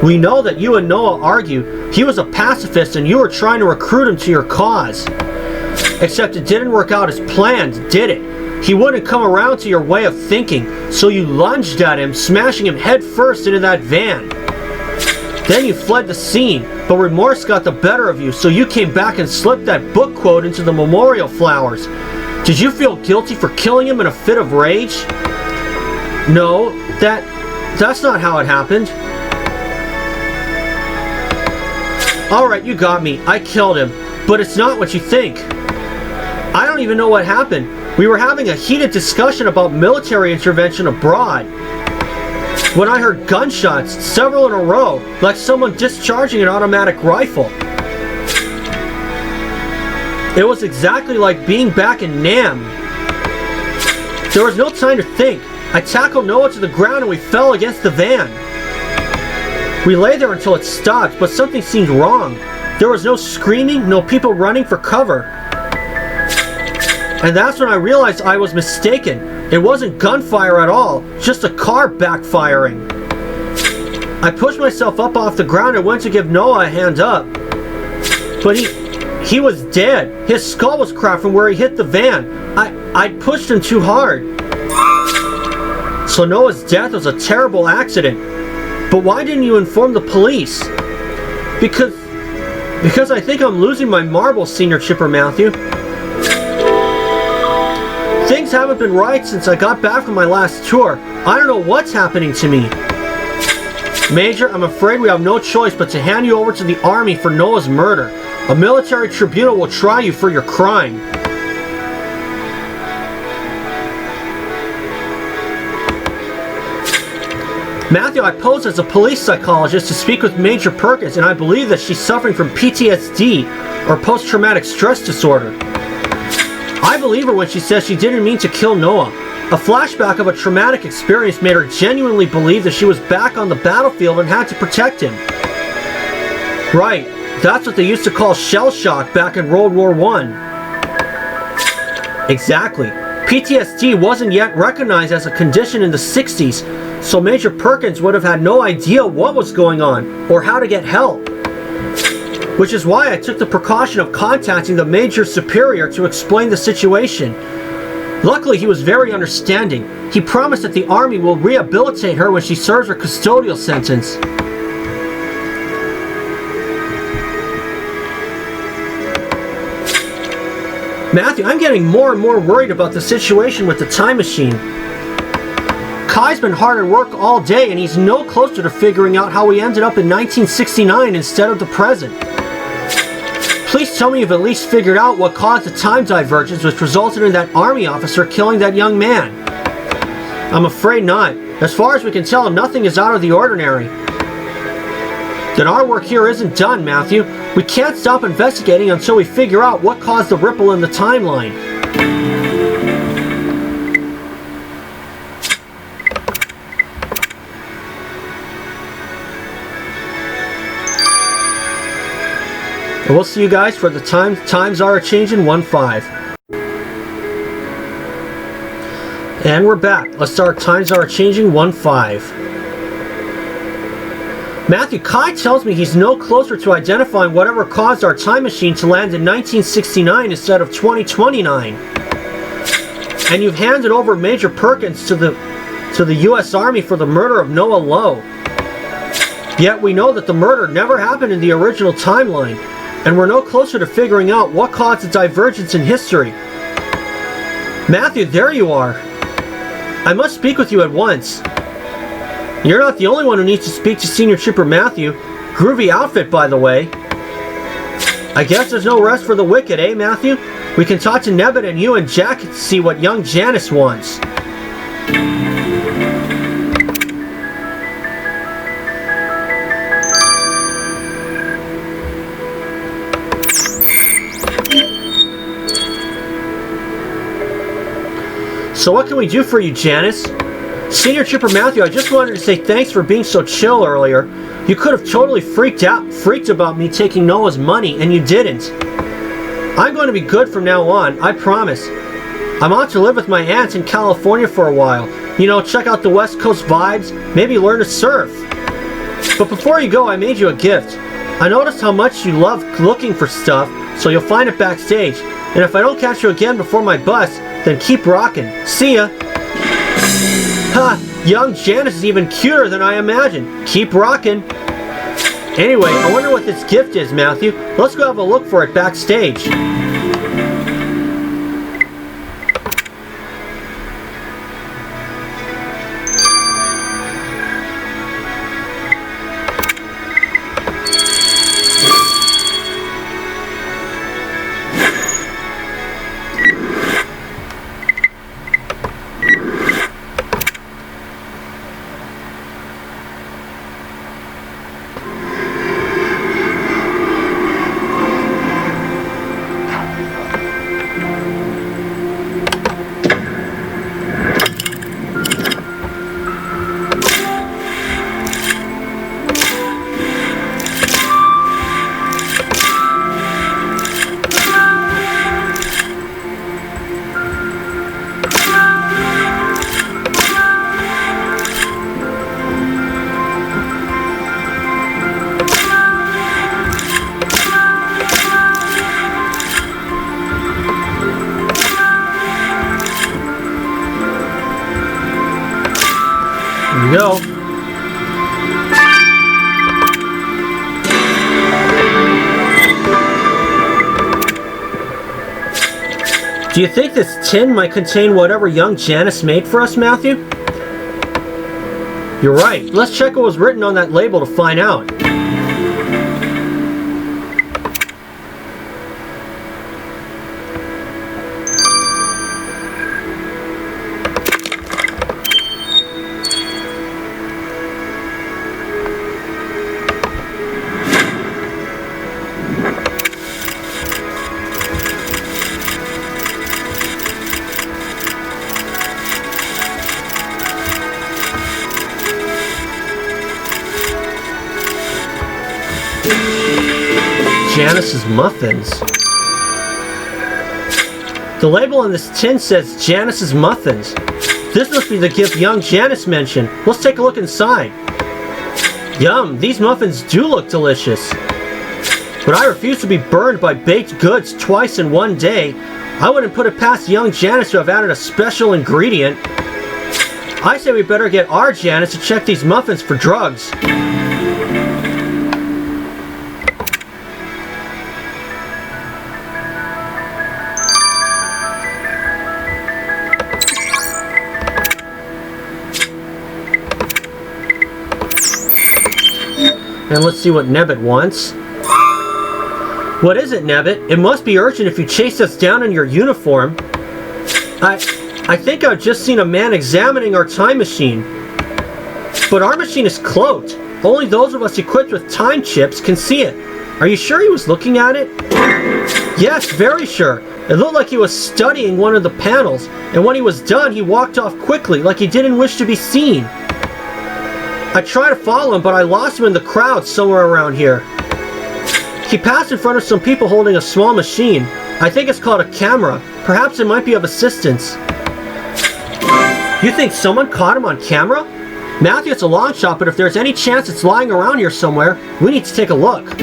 We know that you and Noah argued. He was a pacifist and you were trying to recruit him to your cause. Except it didn't work out as planned, did it? He wouldn't come around to your way of thinking, so you lunged at him, smashing him head first into that van. Then you fled the scene, but remorse got the better of you, so you came back and slipped that book quote into the memorial flowers. Did you feel guilty for killing him in a fit of rage? No, that's not how it happened. Alright, you got me. I killed him. But it's not what you think. I don't even know what happened. We were having a heated discussion about military intervention abroad when I heard gunshots, several in a row, like someone discharging an automatic rifle. It was exactly like being back in Nam. There was no time to think. I tackled Noah to the ground and we fell against the van. We lay there until it stopped, but something seemed wrong. There was no screaming, no people running for cover. And that's when I realized I was mistaken. It wasn't gunfire at all, just a car backfiring. I pushed myself up off the ground and went to give Noah a hand up. But he was dead. His skull was cracked from where he hit the van. I pushed him too hard. So Noah's death was a terrible accident. But why didn't you inform the police? Because I think I'm losing my marbles, Senior Trooper Matthew. Things haven't been right since I got back from my last tour. I don't know what's happening to me. Major, I'm afraid we have no choice but to hand you over to the Army for Noah's murder. A military tribunal will try you for your crime. Matthew, I posed as a police psychologist to speak with Major Perkins, and I believe that she's suffering from PTSD, or post-traumatic stress disorder. I believe her when she says she didn't mean to kill Noah. A flashback of a traumatic experience made her genuinely believe that she was back on the battlefield and had to protect him. Right, that's what they used to call shell shock back in World War I. Exactly. PTSD wasn't yet recognized as a condition in the 60s, so Major Perkins would have had no idea what was going on or how to get help. Which is why I took the precaution of contacting the Major Superior to explain the situation. Luckily, he was very understanding. He promised that the Army will rehabilitate her when she serves her custodial sentence. Matthew, I'm getting more and more worried about the situation with the time machine. Kai's been hard at work all day and he's no closer to figuring out how we ended up in 1969 instead of the present. Please tell me you've at least figured out what caused the time divergence which resulted in that Army officer killing that young man. I'm afraid not. As far as we can tell, nothing is out of the ordinary. Then our work here isn't done, Matthew. We can't stop investigating until we figure out what caused the ripple in the timeline. And we'll see you guys for the times are changing 1-5. And we're back. Let's start times are changing 1-5. Matthew, Kai tells me he's no closer to identifying whatever caused our time machine to land in 1969 instead of 2029. And you've handed over Major Perkins to the U.S. Army for the murder of Noah Lowe. Yet we know that the murder never happened in the original timeline, and we're no closer to figuring out what caused the divergence in history. Matthew, there you are. I must speak with you at once. You're not the only one who needs to speak to Senior Trooper Matthew. Groovy outfit, by the way. I guess there's no rest for the wicked, eh, Matthew? We can talk to Nebbit and you and Jack to see what young Janice wants. So what can we do for you, Janice? Senior Trooper Matthew, I just wanted to say thanks for being so chill earlier. You could have totally freaked about me taking Noah's money, and you didn't. I'm going to be good from now on, I promise. I'm on to live with my aunt in California for a while. You know, check out the West Coast vibes, maybe learn to surf. But before you go, I made you a gift. I noticed how much you love looking for stuff, so you'll find it backstage. And if I don't catch you again before my bus, then keep rocking. See ya! Ha! Young Janice is even cuter than I imagined. Keep rocking. Anyway, I wonder what this gift is, Matthew. Let's go have a look for it backstage. Go. Do you think this tin might contain whatever young Janice made for us, Matthew? You're right. Let's check what was written on that label to find out. Janice's Muffins. The label on this tin says Janice's Muffins. This must be the gift young Janice mentioned. Let's take a look inside. Yum, these muffins do look delicious. But I refuse to be burned by baked goods twice in one day. I wouldn't put it past young Janice to have added a special ingredient. I say we better get our Janice to check these muffins for drugs. And let's see what Nebbit wants. What is it, Nebbit? It must be urgent if you chased us down in your uniform. I think I've just seen a man examining our time machine. But our machine is cloaked. Only those of us equipped with time chips can see it. Are you sure he was looking at it? Yes, very sure. It looked like he was studying one of the panels, and when he was done, he walked off quickly, like he didn't wish to be seen. I tried to follow him, but I lost him in the crowd somewhere around here. He passed in front of some people holding a small machine. I think it's called a camera. Perhaps it might be of assistance. You think someone caught him on camera? Matthew, it's a long shot, but if there's any chance it's lying around here somewhere, we need to take a look.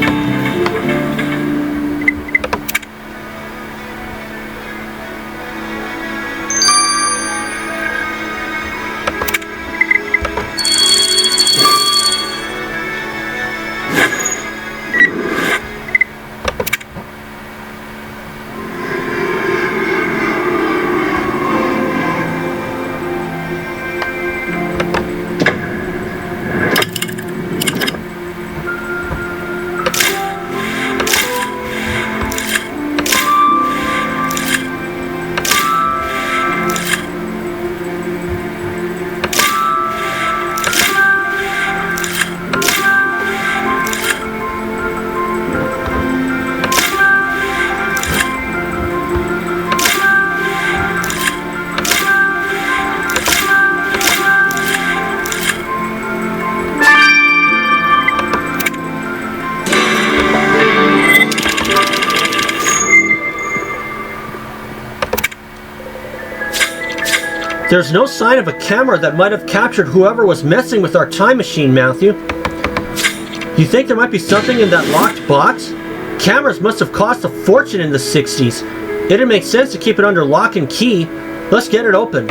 There's no sign of a camera that might have captured whoever was messing with our time machine, Matthew. You think there might be something in that locked box? Cameras must have cost a fortune in the 60s. It'd make sense to keep it under lock and key. Let's get it open.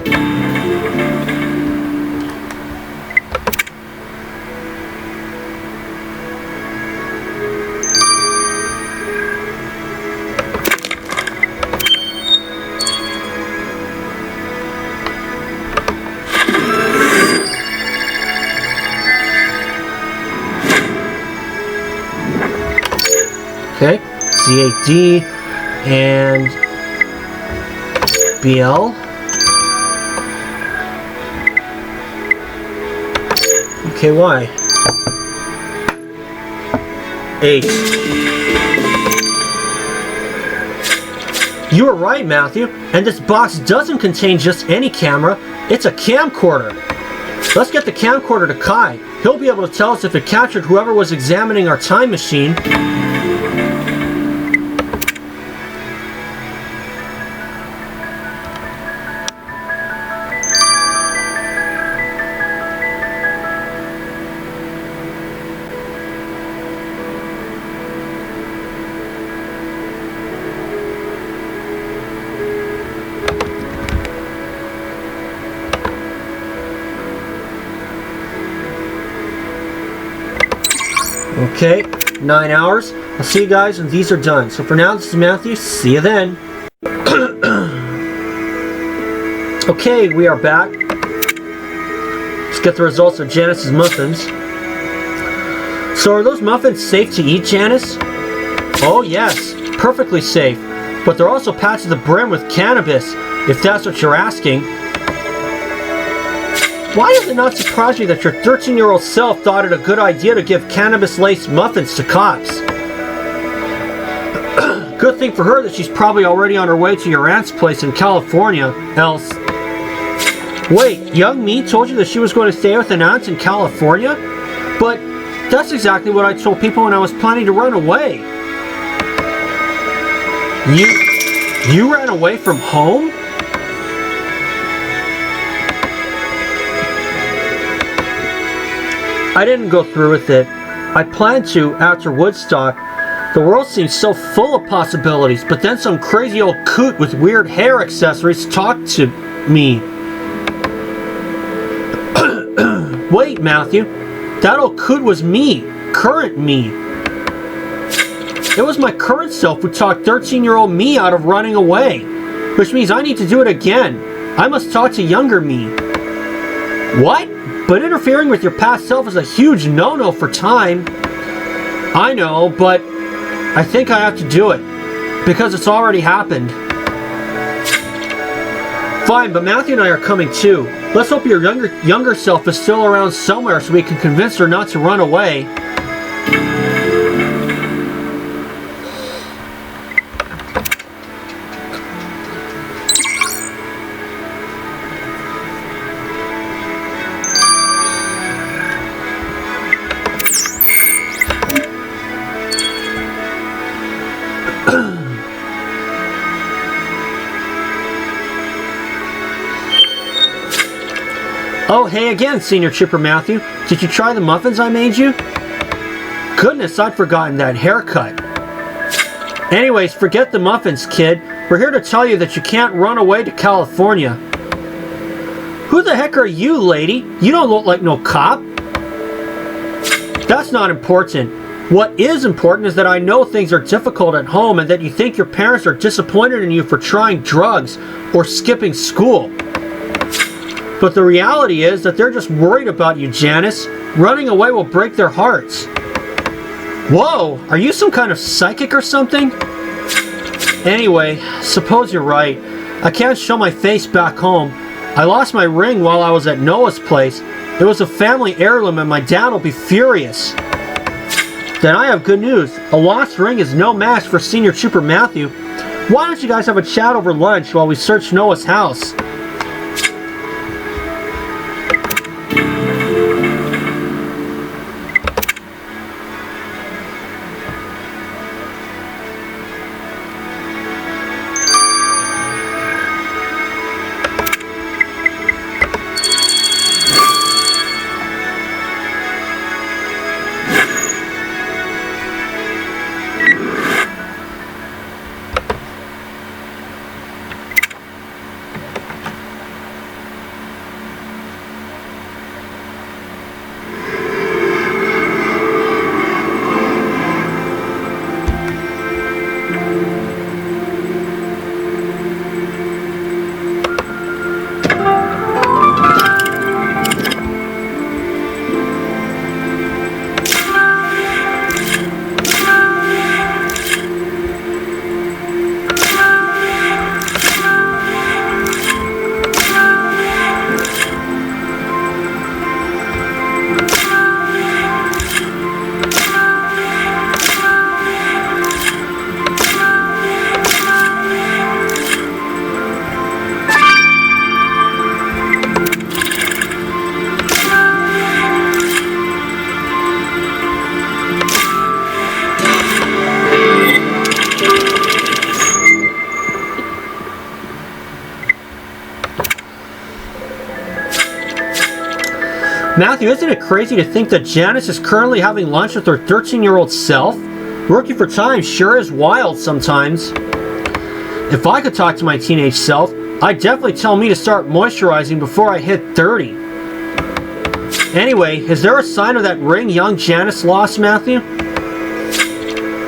Okay, CAD and BL. Okay, why? H. You were right, Matthew, and this box doesn't contain just any camera, it's a camcorder. Let's get the camcorder to Kai. He'll be able to tell us if it captured whoever was examining our time machine. Okay, 9 hours. I'll see you guys when these are done. So for now, this is Matthew. See you then. Okay, we are back. Let's get the results of Janice's muffins. So are those muffins safe to eat, Janice? Oh yes, perfectly safe. But they're also packed to the brim with cannabis, if that's what you're asking. Why does it not surprise me that your 13-year-old self thought it a good idea to give cannabis-laced muffins to cops? Good thing for her that she's probably already on her way to your aunt's place in California, else... Wait, young me told you that she was going to stay with an aunt in California? But that's exactly what I told people when I was planning to run away. You ran away from home? I didn't go through with it. I planned to after Woodstock. The world seemed so full of possibilities, but then some crazy old coot with weird hair accessories talked to me. Wait, Matthew. That old coot was me. Current me. It was my current self who talked 13-year-old me out of running away. Which means I need to do it again. I must talk to younger me. What? But interfering with your past self is a huge no-no for time. I know, but I think I have to do it. Because it's already happened. Fine, but Matthew and I are coming too. Let's hope your younger self is still around somewhere so we can convince her not to run away. Oh, hey again, Senior Chipper Matthew. Did you try the muffins I made you? Goodness, I'd forgotten that haircut. Anyways, forget the muffins, kid. We're here to tell you that you can't run away to California. Who the heck are you, lady? You don't look like no cop. That's not important. What is important is that I know things are difficult at home and that you think your parents are disappointed in you for trying drugs or skipping school. But the reality is that they're just worried about you, Janice. Running away will break their hearts. Whoa, are you some kind of psychic or something? Anyway, suppose you're right. I can't show my face back home. I lost my ring while I was at Noah's place. It was a family heirloom and my dad will be furious. Then I have good news. A lost ring is no match for Senior Trooper Matthew. Why don't you guys have a chat over lunch while we search Noah's house? Matthew, isn't it crazy to think that Janice is currently having lunch with her 13-year-old self? Working for time sure is wild sometimes. If I could talk to my teenage self, I'd definitely tell me to start moisturizing before I hit 30. Anyway, is there a sign of that ring young Janice lost, Matthew?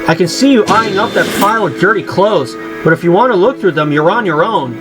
I can see you eyeing up that pile of dirty clothes, but if you want to look through them, you're on your own.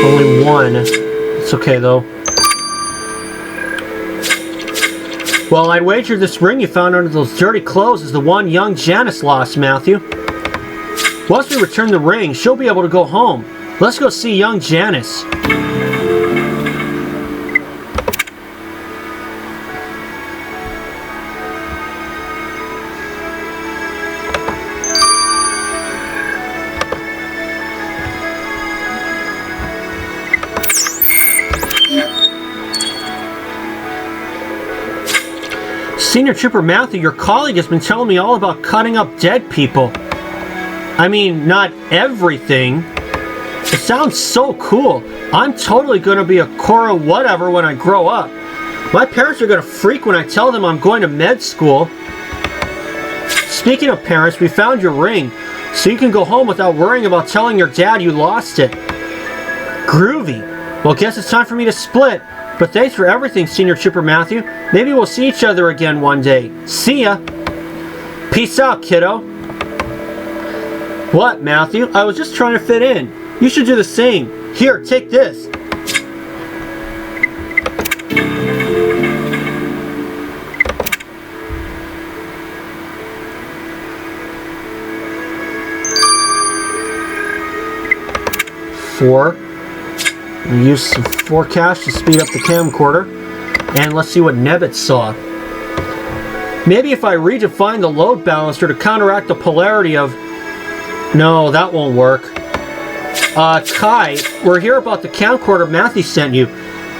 Only one. It's okay though. Well, I'd wager this ring you found under those dirty clothes is the one young Janice lost, Matthew. Once we return the ring, she'll be able to go home. Let's go see young Janice. Senior Trooper Matthew, your colleague has been telling me all about cutting up dead people. I mean, not everything. It sounds so cool. I'm totally going to be a Cora whatever when I grow up. My parents are going to freak when I tell them I'm going to med school. Speaking of parents, we found your ring, so you can go home without worrying about telling your dad you lost it. Groovy. Well, guess it's time for me to split. But thanks for everything, Senior Trooper Matthew. Maybe we'll see each other again one day. See ya. Peace out, kiddo. What, Matthew? I was just trying to fit in. You should do the same. Here, take this. Four. We use some 4 cash to speed up the camcorder. And let's see what Nebbit saw. Maybe if I redefine the load balancer to counteract the polarity of... No, that won't work. Kai, we're here about the camcorder Matthew sent you.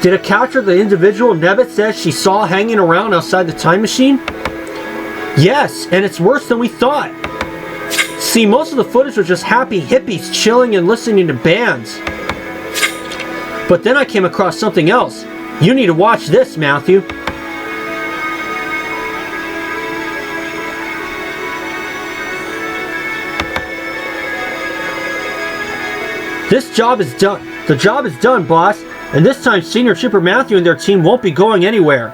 Did it capture the individual Nebbit said she saw hanging around outside the time machine? Yes, and it's worse than we thought. See, most of the footage was just happy hippies chilling and listening to bands. But then I came across something else. You need to watch this, Matthew. This job is done. The job is done, boss. And this time Senior Trooper Matthew and their team won't be going anywhere.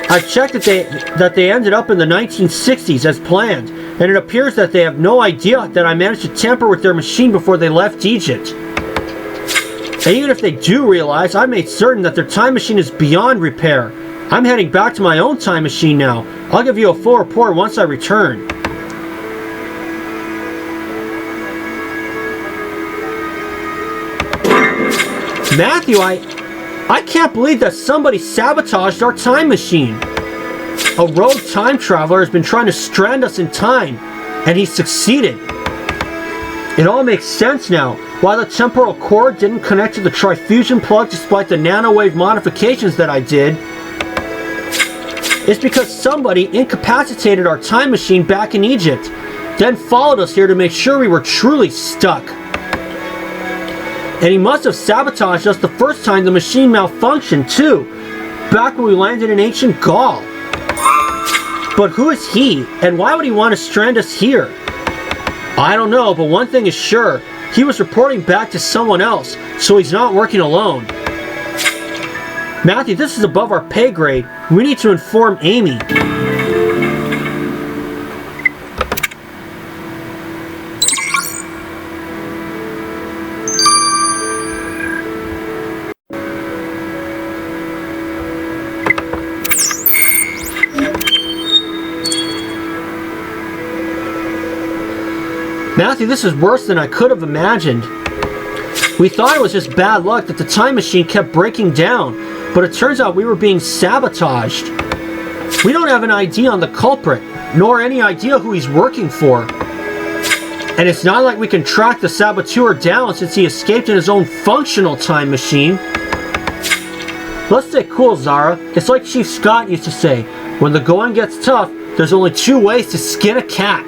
I've checked that they ended up in the 1960s as planned. And it appears that they have no idea that I managed to tamper with their machine before they left Egypt. And even if they do realize, I made certain that their time machine is beyond repair. I'm heading back to my own time machine now. I'll give you a full report once I return. Matthew, I can't believe that somebody sabotaged our time machine. A rogue time traveler has been trying to strand us in time, and he succeeded. It all makes sense now. Why the temporal cord didn't connect to the trifusion plug despite the nanowave modifications that I did. It's because somebody incapacitated our time machine back in Egypt, then followed us here to make sure we were truly stuck. And he must have sabotaged us the first time the machine malfunctioned too, back when we landed in ancient Gaul. But who is he, and why would he want to strand us here? I don't know, but one thing is sure. He was reporting back to someone else, so he's not working alone. Matthew, this is above our pay grade. We need to inform Amy. Matthew, this is worse than I could have imagined. We thought it was just bad luck that the time machine kept breaking down, but it turns out we were being sabotaged. We don't have an ID on the culprit, nor any idea who he's working for. And it's not like we can track the saboteur down since he escaped in his own functional time machine. Let's stay cool, Zara. It's like Chief Scott used to say, when the going gets tough, there's only 2 ways to skin a cat.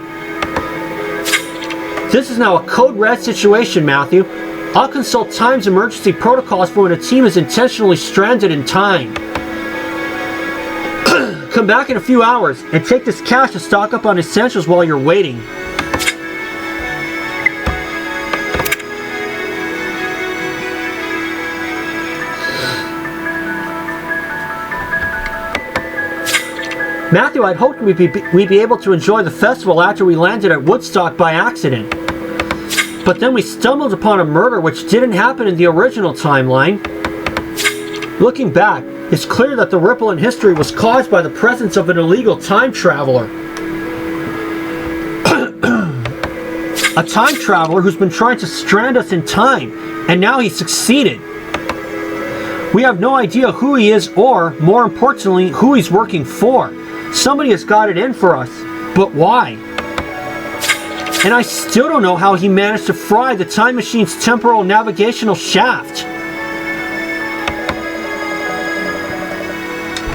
This is now a code red situation, Matthew. I'll consult Time's emergency protocols for when a team is intentionally stranded in time. Come back in a few hours and take this cash to stock up on essentials while you're waiting. Matthew, I'd hoped we'd be able to enjoy the festival after we landed at Woodstock by accident. But then we stumbled upon a murder which didn't happen in the original timeline. Looking back, it's clear that the ripple in history was caused by the presence of an illegal time traveler. A time traveler who's been trying to strand us in time, and now he's succeeded. We have no idea who he is or, more importantly, who he's working for. Somebody has got it in for us, but why? And I still don't know how he managed to fry the time machine's temporal navigational shaft.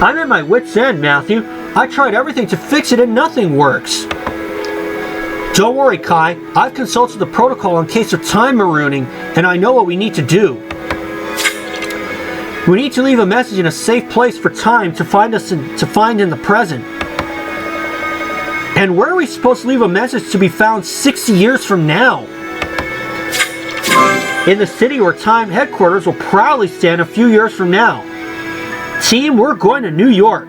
I'm at my wit's end, Matthew. I tried everything to fix it and nothing works. Don't worry, Kai. I've consulted the protocol in case of time marooning, and I know what we need to do. We need to leave a message in a safe place for Time to find in the present. And where are we supposed to leave a message to be found 60 years from now? In the city where Time headquarters will proudly stand a few years from now. Team, we're going to New York.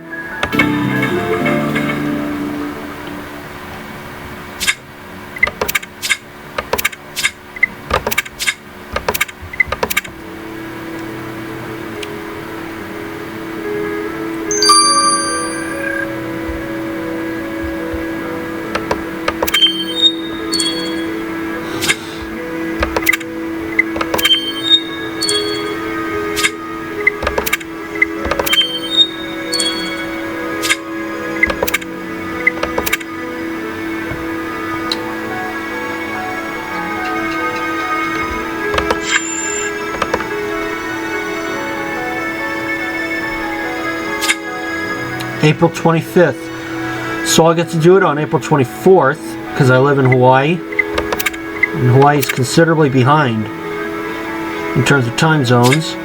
April 25th. So I'll get to do it on April 24th because I live in Hawaii. And Hawaii is considerably behind in terms of time zones.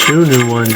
Two new ones.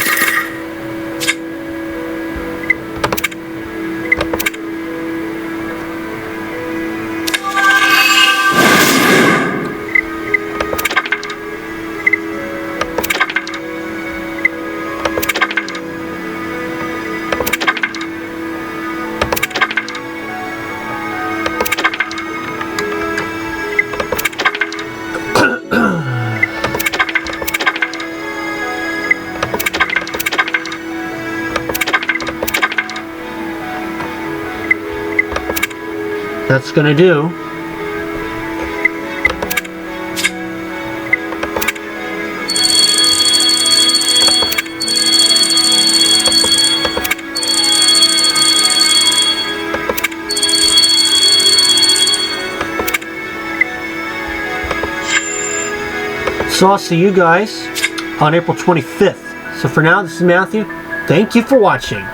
That's gonna do. So I'll see you guys on April 25th. So for now, this is Matthew. Thank you for watching.